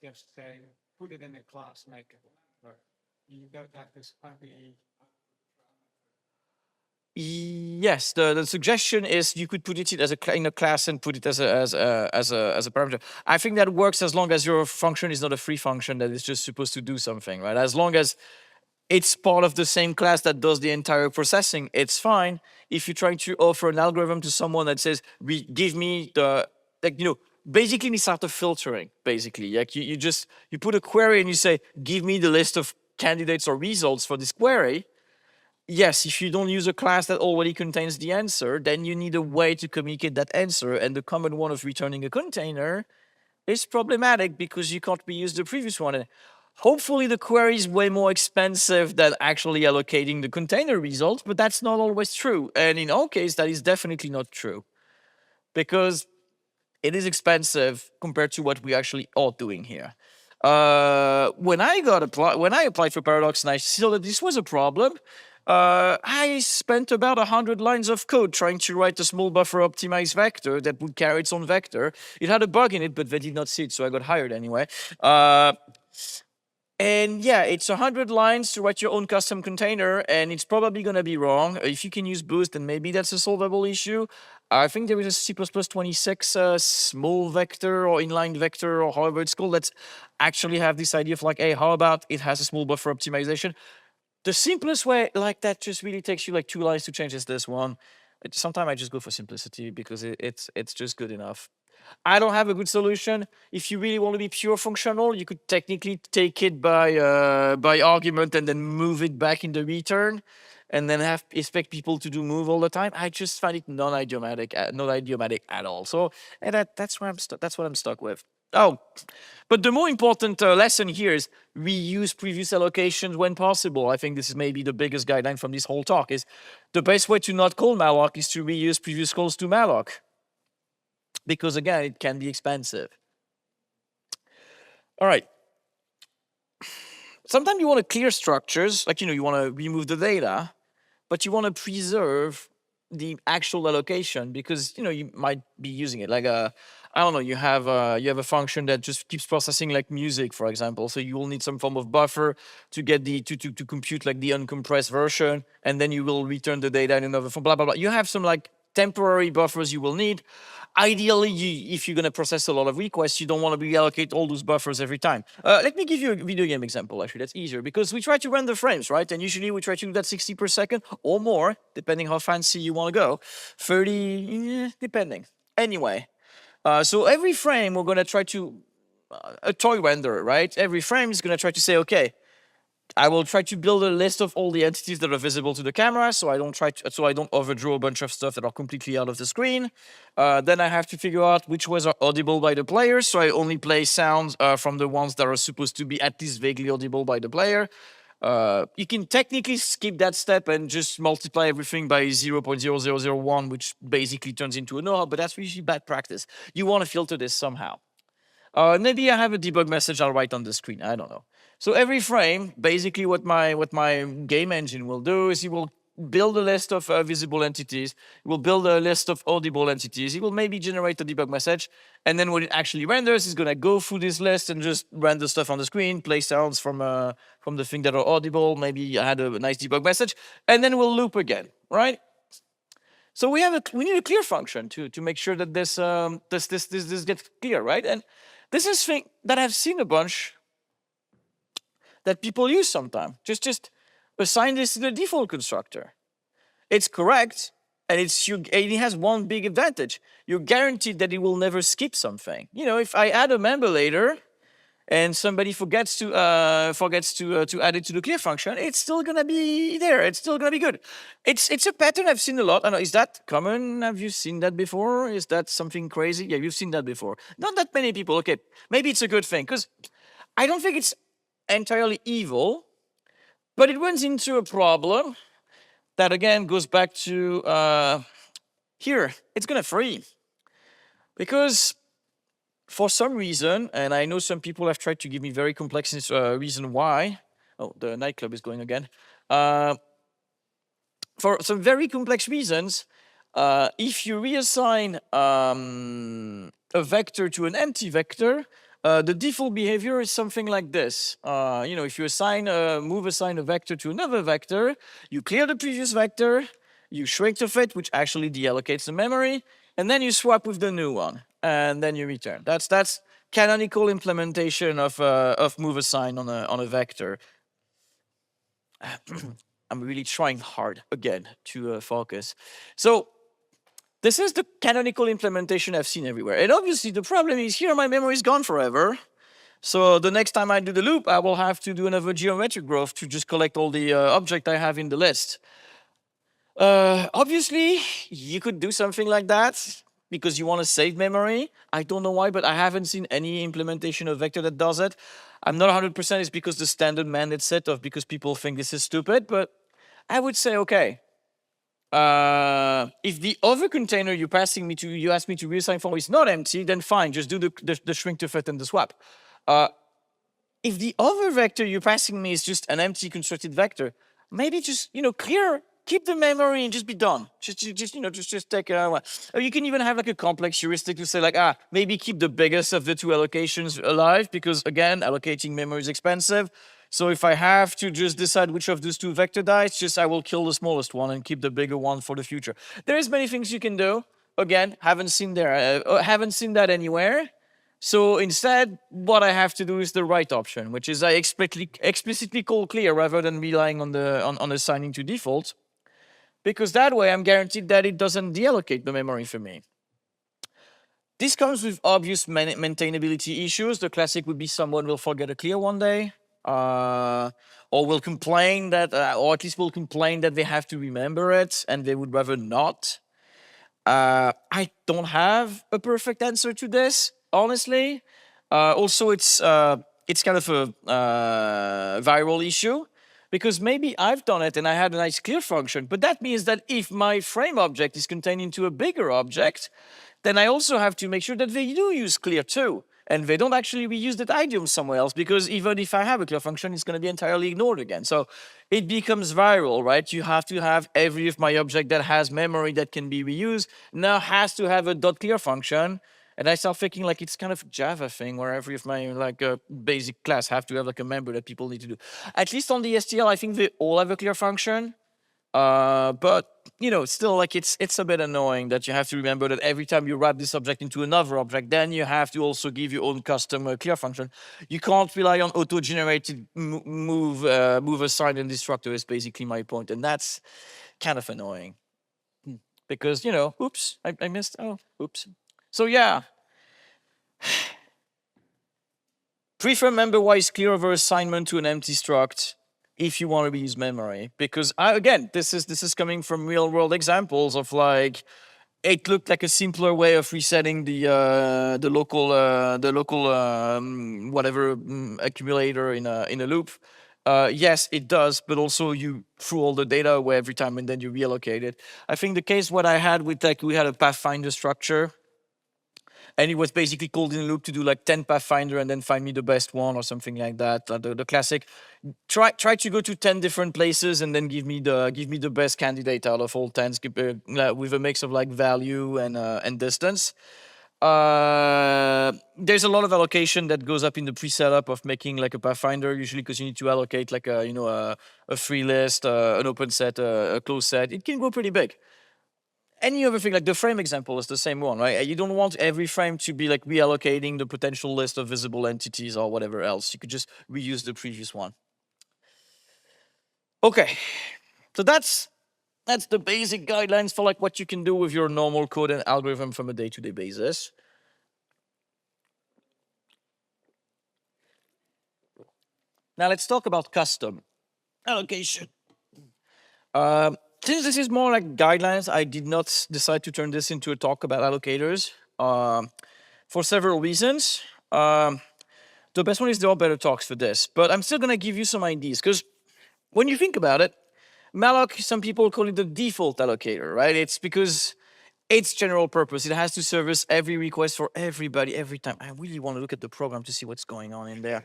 just say, put it in a class, make it work. You don't have this funny. Yes, the suggestion is you could put it in a class and put it as a parameter. I think that works as long as your function is not a free function that is just supposed to do something, right? As long as it's part of the same class that does the entire processing, it's fine. If you're trying to offer an algorithm to someone that says, give me the, like, basically it's sort of filtering, basically. Like you put a query and you say, give me the list of candidates or results for this query. Yes, if you don't use a class that already contains the answer, then you need a way to communicate that answer. And the common one of returning a container is problematic because you can't reuse the previous one. And hopefully the query is way more expensive than actually allocating the container result, but that's not always true. And in our case, that is definitely not true, because it is expensive compared to what we actually are doing here. When I applied for Paradox and I saw that this was a problem, I spent about 100 lines of code trying to write a small buffer optimized vector that would carry its own vector. It had a bug in it, but they did not see it, so I got hired anyway. And yeah, it's 100 lines to write your own custom container, and it's probably going to be wrong. If you can use Boost, then maybe that's a solvable issue. I think there is a cpplusplus small vector or inline vector or however it's called. Let's actually have this idea of like, hey, how about it has a small buffer optimization? The simplest way like that just really takes you like 2 lines to change is this one. Sometimes I just go for simplicity because it's just good enough. I don't have a good solution. If you really want to be pure functional, you could technically take it by argument and then move it back in the return, and then expect people to do move all the time. I just find it not idiomatic at all. So, and that's where that's what I'm stuck with. Oh, but the more important lesson here is reuse previous allocations when possible. I think this is maybe the biggest guideline from this whole talk. Is the best way to not call Malloc is to reuse previous calls to Malloc, because again, it can be expensive. All right. Sometimes you want to clear structures, like, you want to remove the data, but you want to preserve the actual allocation because, you might be using it. Like, I don't know, you have a function that just keeps processing like music, for example. So you will need some form of buffer to get to compute like the uncompressed version, and then you will return the data in another form, blah, blah, blah. You have some like temporary buffers you will need. Ideally, if you're going to process a lot of requests, you don't want to reallocate all those buffers every time. Let me give you a video game example, actually. That's easier, because we try to render frames, right? And usually we try to do that 60 per second or more, depending how fancy you want to go. 30, depending. Anyway, so every frame we're going to try to, a toy renderer, right? Every frame is going to try to say, okay, I will try to build a list of all the entities that are visible to the camera, so I don't overdraw a bunch of stuff that are completely out of the screen. Then I have to figure out which ones are audible by the player, so I only play sounds from the ones that are supposed to be at least vaguely audible by the player. You can technically skip that step and just multiply everything by 0.0001, which basically turns into a no, but that's usually bad practice. You want to filter this somehow. Maybe I have a debug message I'll write on the screen. I don't know. So every frame, basically what my game engine will do is he will build a list of visible entities, it will build a list of audible entities, it will maybe generate a debug message, and then when it actually renders, it's gonna go through this list and just render stuff on the screen, play sounds from the thing that are audible, maybe I had a nice debug message, and then we'll loop again, right? So we need a clear function to make sure that this gets clear, right? And this is thing that I've seen a bunch that people use sometimes. Just assign this to the default constructor. It's correct, and it has one big advantage. You're guaranteed that it will never skip something. You know, if I add a member later, and somebody forgets to add it to the clear function, it's still gonna be there. It's still gonna be good. It's a pattern I've seen a lot. I know, is that common? Have you seen that before? Is that something crazy? Yeah, you've seen that before. Not that many people. Okay, maybe it's a good thing because I don't think it's entirely evil, but it runs into a problem that again goes back to here. It's gonna free because for some reason, and I know some people have tried to give me very complex reason why. Oh, the nightclub is going again. For some very complex reasons, if you reassign a vector to an empty vector, the default behavior is something like this. You know, if you assign assign a vector to another vector, you clear the previous vector, you shrink to fit, which actually deallocates the memory, and then you swap with the new one, and then you return. That's canonical implementation of move assign on a vector. I'm really trying hard again to focus. So this is the canonical implementation I've seen everywhere. And obviously the problem is here my memory is gone forever. So the next time I do the loop, I will have to do another geometric growth to just collect all the object I have in the list. Obviously, you could do something like that because you want to save memory. I don't know why, but I haven't seen any implementation of vector that does it. I'm not 100% it's because the standard mandate set of because people think this is stupid, but I would say, okay, if the other container you asked me to reassign for is not empty, then fine, just do the shrink to fit and the swap. If the other vector you're passing me is just an empty constructed vector, maybe just, you know, keep the memory and just be done. Just take a, or you can even have like a complex heuristic to say like, maybe keep the biggest of the two allocations alive because again, allocating memory is expensive. So if I have to just decide which of those two vector dies, I will kill the smallest one and keep the bigger one for the future. There's many things you can do. Again, haven't seen that anywhere. So instead, what I have to do is the right option, which is I explicitly call clear rather than relying on assigning to default. Because that way I'm guaranteed that it doesn't deallocate the memory for me. This comes with obvious maintainability issues. The classic would be someone will forget a clear one day, or will complain that, or at least will complain that they have to remember it and they would rather not. I don't have a perfect answer to this, honestly. Also, it's kind of a viral issue. Because maybe I've done it and I had a nice clear function, but that means that if my frame object is contained into a bigger object, then I also have to make sure that they do use clear too. And they don't actually reuse that idiom somewhere else, because even if I have a clear function, it's going to be entirely ignored again. So it becomes viral, right? You have to have every of my object that has memory that can be reused now has to have a .clear function. And I start thinking like it's kind of a Java thing where every of my like basic class have to have like a member that people need to do. At least on the STL, I think they all have a clear function. But you know, still like it's a bit annoying that you have to remember that every time you wrap this object into another object, then you have to also give your own custom clear function. You can't rely on auto-generated move assign and destructor is basically my point, and that's kind of annoying because you know, oops, I missed. Oh, oops. So yeah, prefer member-wise clear over assignment to an empty struct if you want to reuse memory, because again, this is coming from real-world examples of like it looked like a simpler way of resetting the local whatever accumulator in a loop. Yes, it does, but also you threw all the data away every time and then you reallocate it. I think the case what I had with like we had a Pathfinder structure. And it was basically called in a loop to do like 10 Pathfinder and then find me the best one or something like that. The classic. Try to go to 10 different places and then give me the best candidate out of all 10 with a mix of like value and distance. There's a lot of allocation that goes up in the pre-setup of making like a Pathfinder, usually because you need to allocate like a free list, an open set, a closed set. It can go pretty big. Any other thing, like the frame example is the same one, right? You don't want every frame to be like reallocating the potential list of visible entities or whatever else. You could just reuse the previous one. Okay, so that's the basic guidelines for like what you can do with your normal code and algorithm from a day-to-day basis. Now let's talk about custom allocation. Since this is more like guidelines, I did not decide to turn this into a talk about allocators for several reasons. The best one is there are better talks for this, but I'm still gonna give you some ideas because when you think about it, Malloc, some people call it the default allocator, right? It's because it's general purpose. It has to service every request for everybody every time. I really want to look at the program to see what's going on in there.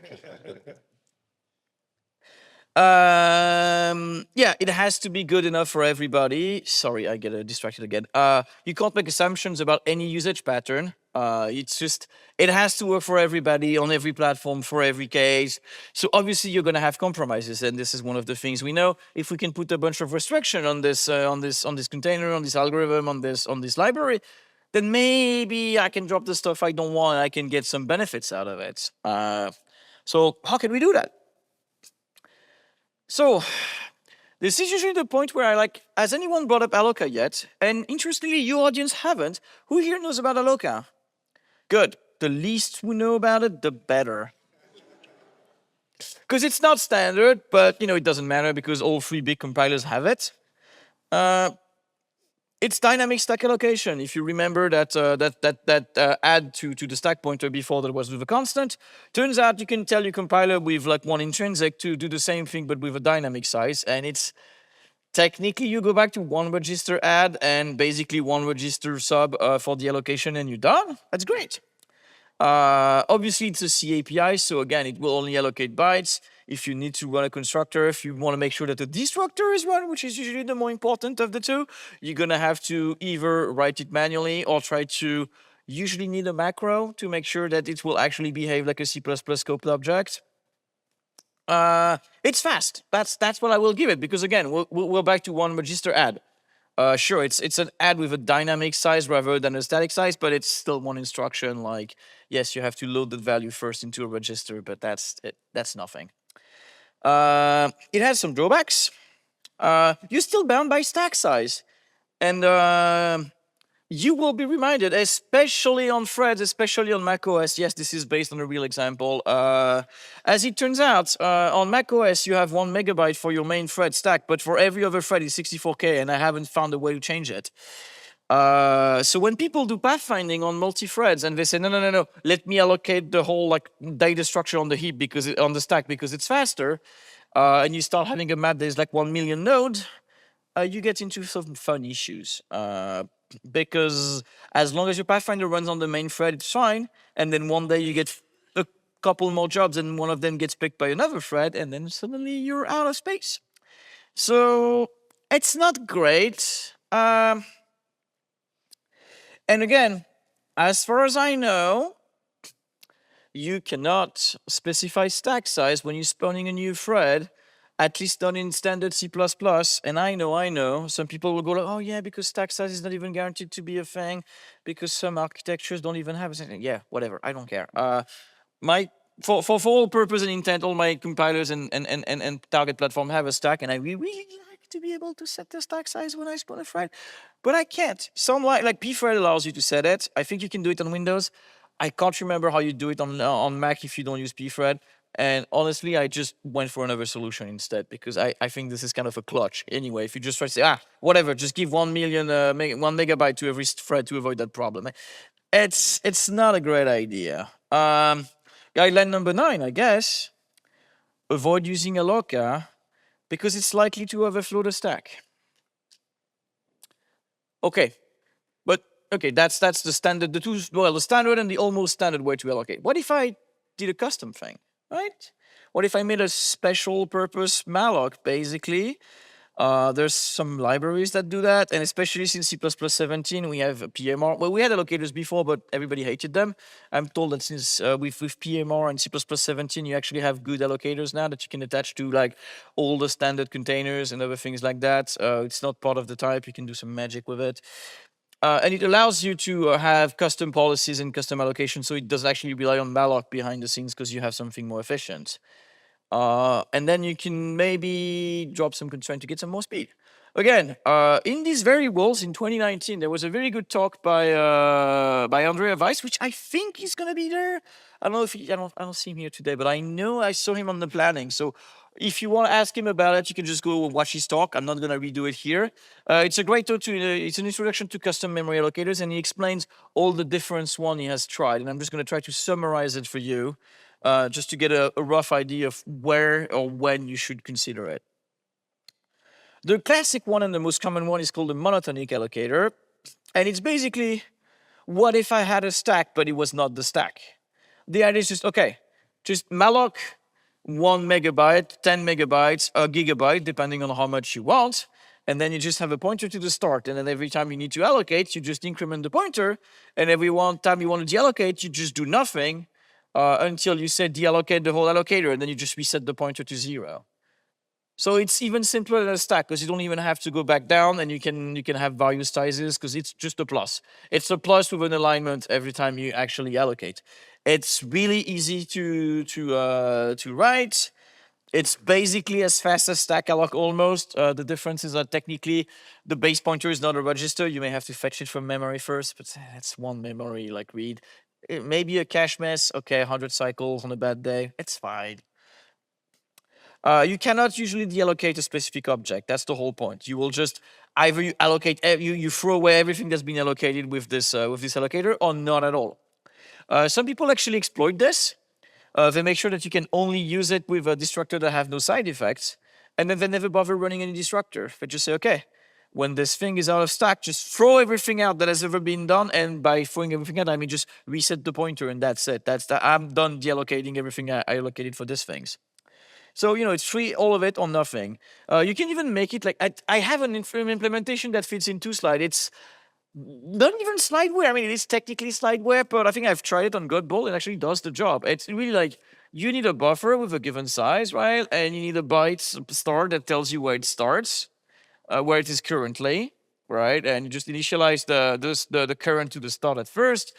Yeah, it has to be good enough for everybody. Sorry, I get distracted again. You can't make assumptions about any usage pattern. It's just, it has to work for everybody on every platform for every case. So obviously you're gonna have compromises, and this is one of the things we know. If we can put a bunch of restriction on this container, on this algorithm, on this library, then maybe I can drop the stuff I don't want and I can get some benefits out of it. So how can we do that? So this is usually the point where I like, has anyone brought up Alloca yet? And interestingly, your audience haven't. Who here knows about Alloca? Good. The least we know about it, the better. Because it's not standard, but it doesn't matter because all 3 big compilers have it. It's dynamic stack allocation. If you remember that add to the stack pointer before that was with a constant, turns out you can tell your compiler with like one intrinsic to do the same thing but with a dynamic size, and it's technically you go back to 1 register add and basically 1 register sub for the allocation and you're done. That's great. Obviously it's a C API, so again it will only allocate bytes. If you need to run a constructor, if you want to make sure that the destructor is run, which is usually the more important of the two, you're gonna have to either write it manually or try to usually need a macro to make sure that it will actually behave like a C++ scoped object. It's fast. That's what I will give it, because again, we're back to 1 register add. Sure, it's an add with a dynamic size rather than a static size, but it's still 1 instruction. Like, yes, you have to load the value first into a register, but that's nothing. It has some drawbacks. You're still bound by stack size, and you will be reminded, especially on threads, especially on macOS. Yes, this is based on a real example. As it turns out, on macOS, you have 1 megabyte for your main thread stack, but for every other thread, it's 64K, and I haven't found a way to change it. So when people do pathfinding on multi-threads and they say, no, let me allocate the whole like data structure on the heap on the stack because it's faster, and you start having a map that is like 1 million nodes, you get into some fun issues. Because as long as your Pathfinder runs on the main thread, it's fine. And then one day you get a couple more jobs and one of them gets picked by another thread, and then suddenly you're out of space. So it's not great. And again, as far as I know, you cannot specify stack size when you're spawning a new thread, at least not in standard C++. And I know, some people will go like, oh yeah, because stack size is not even guaranteed to be a thing, because some architectures don't even have a, yeah, whatever, I don't care. For all purpose and intent, all my compilers and target platform have a stack, and I really like to be able to set the stack size when I spawn a thread, but I can't. Some like pthread allows you to set it. I think you can do it on Windows. I can't remember how you do it on Mac if you don't use pthread. And honestly, I just went for another solution instead, because I think this is kind of a clutch. Anyway, if you just try to say, whatever, just give 1 megabyte to every thread to avoid that problem. It's not a great idea. Guideline number 9, I guess, avoid using Alloca because it's likely to overflow the stack. Okay, but okay, that's the standard, the standard and the almost standard way to allocate. What if I did a custom thing, right? What if I made a special purpose malloc, basically? There's some libraries that do that, and especially since C++17, we have a PMR. Well, we had allocators before, but everybody hated them. I'm told that since with PMR and C++17, you actually have good allocators now that you can attach to like all the standard containers and other things like that. It's not part of the type. You can do some magic with it. And it allows you to have custom policies and custom allocation, so it doesn't actually rely on malloc behind the scenes because you have something more efficient. And then you can maybe drop some constraint to get some more speed. Again, in these variables in 2019, there was a very good talk by Andrea Weiss, which I think is gonna be there. I don't know if I don't see him here today, but I know I saw him on the planning. So if you want to ask him about it, you can just go watch his talk. I'm not gonna redo it here. It's a great talk. It's an introduction to custom memory allocators, and he explains all the different one he has tried. And I'm just gonna try to summarize it for you. Just to get a rough idea of where or when you should consider it. The classic one and the most common one is called the monotonic allocator. And it's basically, what if I had a stack, but it was not the stack? The idea is just, okay, just malloc 1 megabyte, 10 megabytes, a gigabyte, depending on how much you want. And then you just have a pointer to the start. And then every time you need to allocate, you just increment the pointer. And every time you want to deallocate, you just do nothing. Until you say deallocate the whole allocator, and then you just reset the pointer to 0. So it's even simpler than a stack because you don't even have to go back down, and you can have various sizes because it's just a plus. It's a plus with an alignment every time you actually allocate. It's really easy to write. It's basically as fast as stack alloc almost. The difference is that technically the base pointer is not a register. You may have to fetch it from memory first, but that's one memory like read. It may be a cache mess. Okay, 100 cycles on a bad day. It's fine. You cannot usually deallocate a specific object. That's the whole point. You will just either you allocate, you throw away everything that's been allocated with this allocator, or not at all. Some people actually exploit this. They make sure that you can only use it with a destructor that have no side effects, and then they never bother running any destructor. They just say, okay, when this thing is out of stack, just throw everything out that has ever been done, and by throwing everything out, I mean just reset the pointer, and that's it. I'm done deallocating everything I allocated for these things. So, it's free, all of it or nothing. You can even make it like, I have an implementation that fits in 2 slides. It's not even slideware. I mean, it is technically slideware, but I think I've tried it on Godbolt. It actually does the job. It's really like, you need a buffer with a given size, right? And you need a byte start that tells you where it starts. Where it is currently, right? And you just initialize the current to the start at first.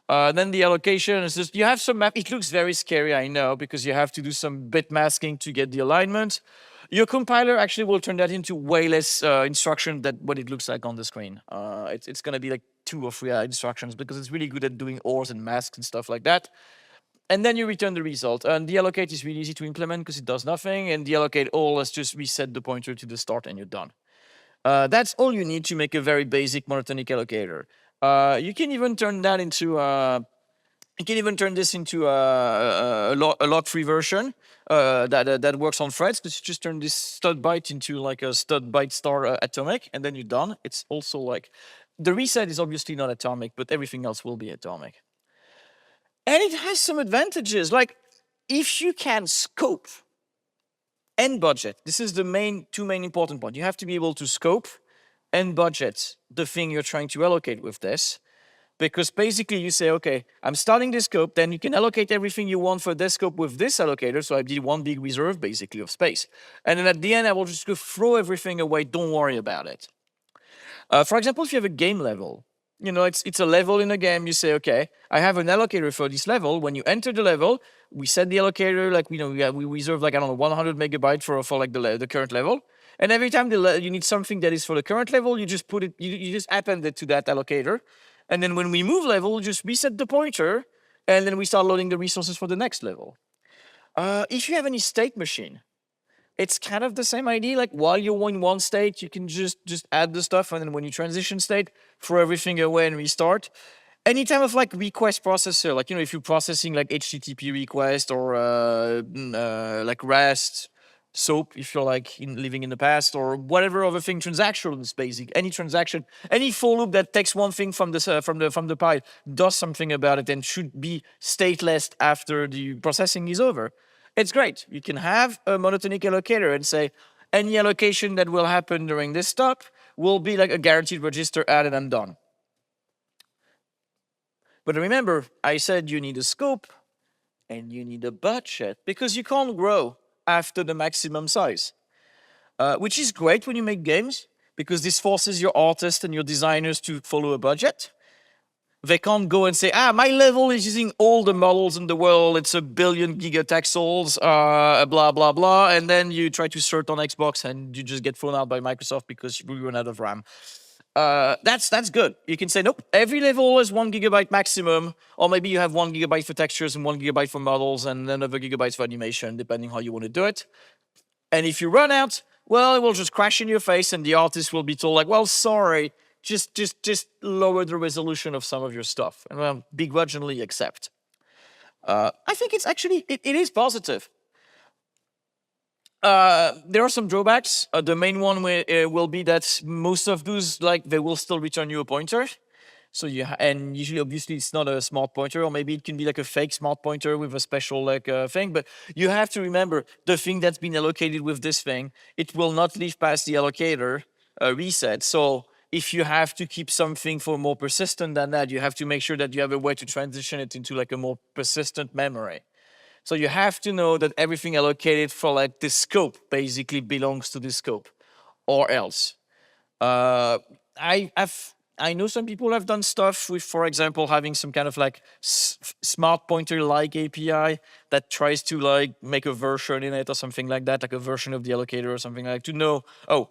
Then the allocation is just, you have some map. It looks very scary, I know, because you have to do some bit masking to get the alignment. Your compiler actually will turn that into way less instruction than what it looks like on the screen. It's going to be like 2 or 3 instructions because it's really good at doing ORs and masks and stuff like that. And then you return the result. And deallocate is really easy to implement because it does nothing. And deallocate all, let's just reset the pointer to the start and you're done. That's all you need to make a very basic monotonic allocator. You can even turn that into a lock-free version that works on threads, because you just turn this stud byte into like a stud byte star atomic, and then you're done. It's also like the reset is obviously not atomic, but everything else will be atomic. And it has some advantages, like if you can scope and budget. This is the two main important points. You have to be able to scope and budget the thing you're trying to allocate with this. Because basically you say, okay, I'm starting this scope, then you can allocate everything you want for this scope with this allocator. So I did one big reserve basically of space. And then at the end, I will just go throw everything away. Don't worry about it. For example, if you have a game level, it's a level in a game. You say, okay, I have an allocator for this level. When you enter the level, we set the allocator, like, we reserve like, I don't know, 100 megabytes for like the current level. And every time you need something that is for the current level, you just put it, you just append it to that allocator. And then when we move level, we just reset the pointer, and then we start loading the resources for the next level. If you have any state machine, it's kind of the same idea. Like while you're in one state, you can just add the stuff, and then when you transition state, throw everything away and restart. Any type of like request processor, like, if you're processing like HTTP request or like REST, SOAP, if you're like living in the past, or whatever other thing, transactional is basic. Any transaction, any for loop that takes one thing from the pile, does something about it, and should be stateless after the processing is over. It's great. You can have a monotonic allocator and say any allocation that will happen during this stop will be like a guaranteed register added and done. But remember, I said you need a scope and you need a budget because you can't grow after the maximum size, which is great when you make games because this forces your artists and your designers to follow a budget. They can't go and say, my level is using all the models in the world, it's 1 billion gigatexels, blah, blah, blah, and then you try to search on Xbox and you just get thrown out by Microsoft because you run out of RAM. That's good. You can say, nope, every level is 1 gigabyte maximum, or maybe you have 1 gigabyte for textures and 1 gigabyte for models and then another gigabytes for animation, depending how you want to do it. And if you run out, well, it will just crash in your face and the artist will be told like, well, sorry, just lower the resolution of some of your stuff. And well, begrudgingly accept. I think it's actually, it is positive. There are some drawbacks. The main one will be that most of those, like, they will still return you a pointer. So and usually, obviously, it's not a smart pointer, or maybe it can be like a fake smart pointer with a special like thing. But you have to remember the thing that's been allocated with this thing, it will not leave past the allocator reset. So if you have to keep something for more persistent than that, you have to make sure that you have a way to transition it into like a more persistent memory. So you have to know that everything allocated for like this scope basically belongs to this scope, or else. I know some people have done stuff with, for example, having some kind of like smart pointer-like API that tries to like make a version in it or something like that, like a version of the allocator or something like that, to know, oh,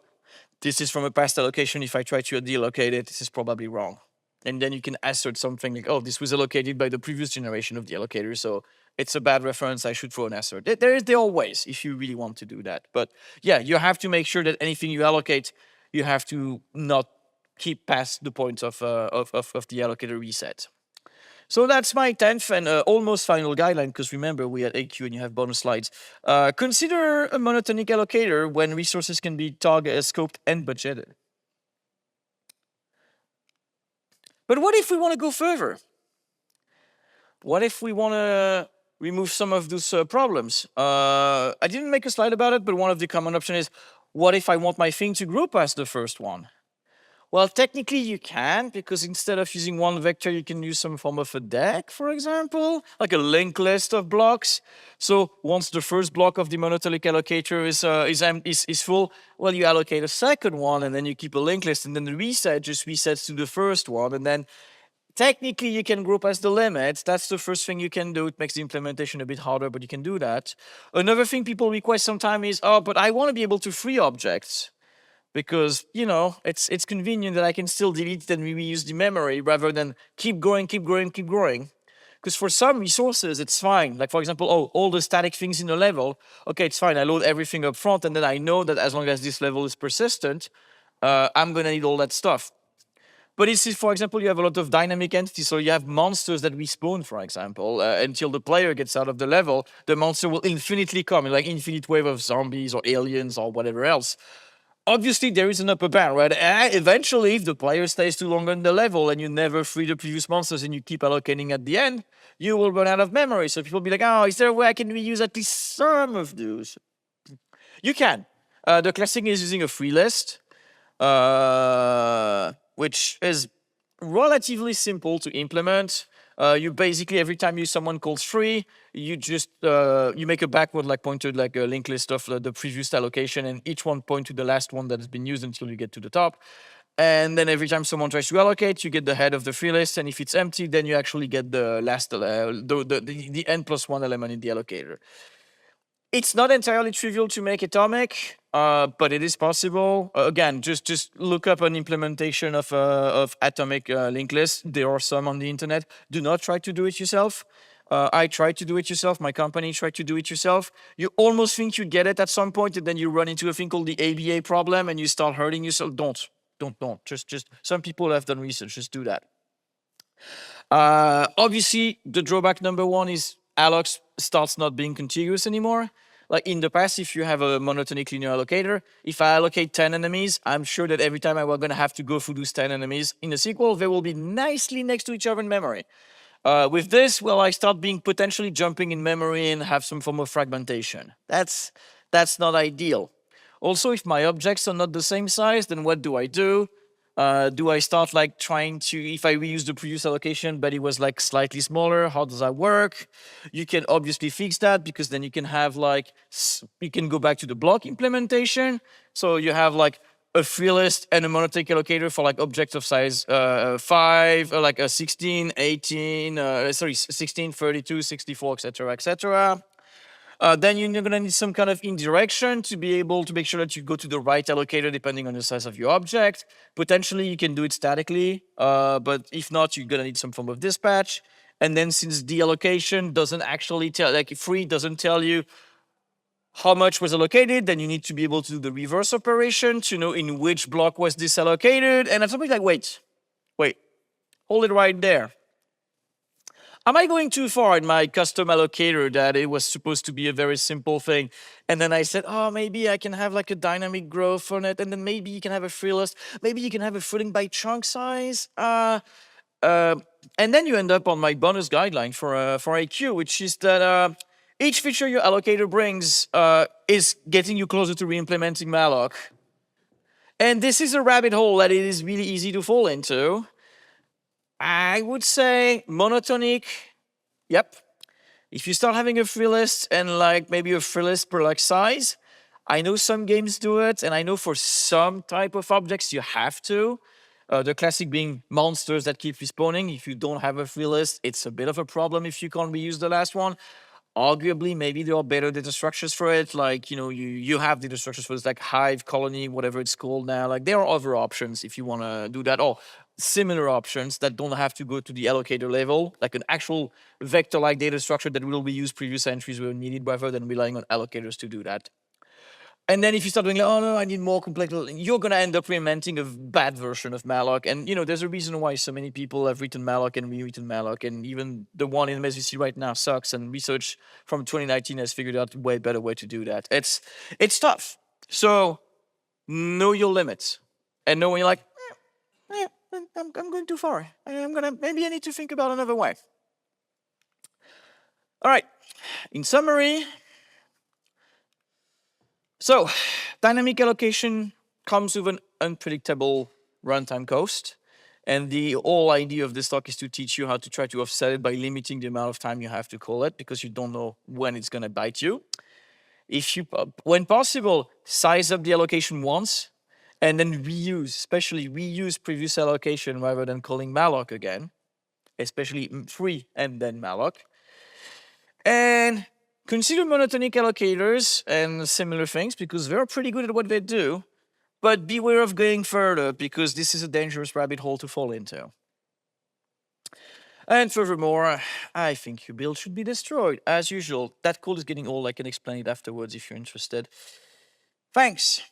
this is from a past allocation. If I try to deallocate it, this is probably wrong. And then you can assert something like, oh, this was allocated by the previous generation of the allocator, so it's a bad reference, I should throw an assert. There are ways if you really want to do that. But yeah, you have to make sure that anything you allocate, you have to not keep past the point of the allocator reset. So that's my 10th and almost final guideline, because remember, we had ACCU and you have bonus slides. Consider a monotonic allocator when resources can be targeted, scoped, and budgeted. But what if we want to go further? What if we want to remove some of those problems? I didn't make a slide about it, but one of the common options is, what if I want my thing to grow past the first one? Well, technically you can, because instead of using one vector, you can use some form of a deck, for example, like a linked list of blocks. So once the first block of the monotonic allocator is full, well, you allocate a second one, and then you keep a linked list, and then the reset just resets to the first one, and then technically you can group as the limit. That's the first thing you can do. It makes the implementation a bit harder, but you can do that. Another thing people request sometimes is, oh, but I want to be able to free objects, because, you know, it's convenient that I can still delete and reuse the memory rather than keep growing. Because for some resources, it's fine. Like, for example, oh, all the static things in the level, okay, it's fine. I load everything up front, and then I know that as long as this level is persistent, I'm going to need all that stuff. But if, for example, you have a lot of dynamic entities, so you have monsters that respawn, for example, until the player gets out of the level, the monster will infinitely come, like infinite wave of zombies or aliens or whatever else. Obviously, there is an upper bound, right? And eventually, if the player stays too long on the level and you never free the previous monsters and you keep allocating at the end, you will run out of memory. So people will be like, oh, is there a way I can reuse at least some of those? You can. The classic is using a free list, which is relatively simple to implement. You basically, every time someone calls free, you just you make a backward pointer, like a linked list of the previous allocation, and each one point to the last one that has been used until you get to the top. And then every time someone tries to allocate, you get the head of the free list, and if it's empty, then you actually get the last the n+1 element in the allocator. It's not entirely trivial to make atomic, but it is possible. Again, just look up an implementation of atomic linked list. There are some on the internet. Do not try to do it yourself. I tried to do it yourself. My company tried to do it yourself. You almost think you get it at some point, and then you run into a thing called the ABA problem, and you start hurting yourself. Don't. Just some people have done research. Just do that. Obviously, the drawback number one is allocs starts not being contiguous anymore. Like in the past, if you have a monotonic linear allocator, if I allocate 10 enemies, I'm sure that every time I'm going to have to go through those 10 enemies in a sequel, they will be nicely next to each other in memory. With this, well, I start being potentially jumping in memory and have some form of fragmentation. That's not ideal. Also, if my objects are not the same size, then what do? Do I start like trying to, if I reuse the previous allocation, but it was like slightly smaller, how does that work? You can obviously fix that because then you can have like, you can go back to the block implementation. So you have like a free list and a monotonic allocator for like objects of size 5, or like a 16, 18, 16, 32, 64, etc., etc. Then you're going to need some kind of indirection to be able to make sure that you go to the right allocator depending on the size of your object. Potentially, you can do it statically, but if not, you're going to need some form of dispatch. And then since the allocation doesn't actually tell, like free doesn't tell you how much was allocated, then you need to be able to do the reverse operation to know in which block was this allocated. And at some point, like, wait, hold it right there. Am I going too far in my custom allocator that it was supposed to be a very simple thing? And then I said, oh, maybe I can have like a dynamic growth on it. And then maybe you can have a free list. Maybe you can have a filling by chunk size. And then you end up on my bonus guideline for ACCU, which is that each feature your allocator brings is getting you closer to re-implementing Malloc. And this is a rabbit hole that it is really easy to fall into. I would say monotonic, yep. If you start having a free list and like maybe a free list per like size, I know some games do it, and I know for some type of objects you have to. The classic being monsters that keep respawning. If you don't have a free list, it's a bit of a problem if you can't reuse the last one. Arguably, maybe there are better data structures for it. Like, you know, you have data structures for this, like Hive, Colony, whatever it's called now. Like, there are other options if you want to do that. Or similar options that don't have to go to the allocator level, like an actual vector-like data structure that will reuse previous entries where needed, rather than relying on allocators to do that. And then if you start doing like, oh no, I need more complex, you're going to end up implementing a bad version of Malloc. And, you know, there's a reason why so many people have written Malloc and rewritten Malloc. And even the one in MES you see right now sucks. And research from 2019 has figured out a way better way to do that. It's tough. So know your limits. And know when you're like, I'm going too far. Maybe I need to think about another way. All right. In summary, so, dynamic allocation comes with an unpredictable runtime cost. And the whole idea of this talk is to teach you how to try to offset it by limiting the amount of time you have to call it, because you don't know when it's going to bite you. If you, when possible, size up the allocation once, and then reuse, especially reuse previous allocation rather than calling Malloc again, especially free and then Malloc. And consider monotonic allocators and similar things because they're pretty good at what they do, but beware of going further because this is a dangerous rabbit hole to fall into. And furthermore, I think your build should be destroyed. As usual, that code is getting old. I can explain it afterwards if you're interested. Thanks.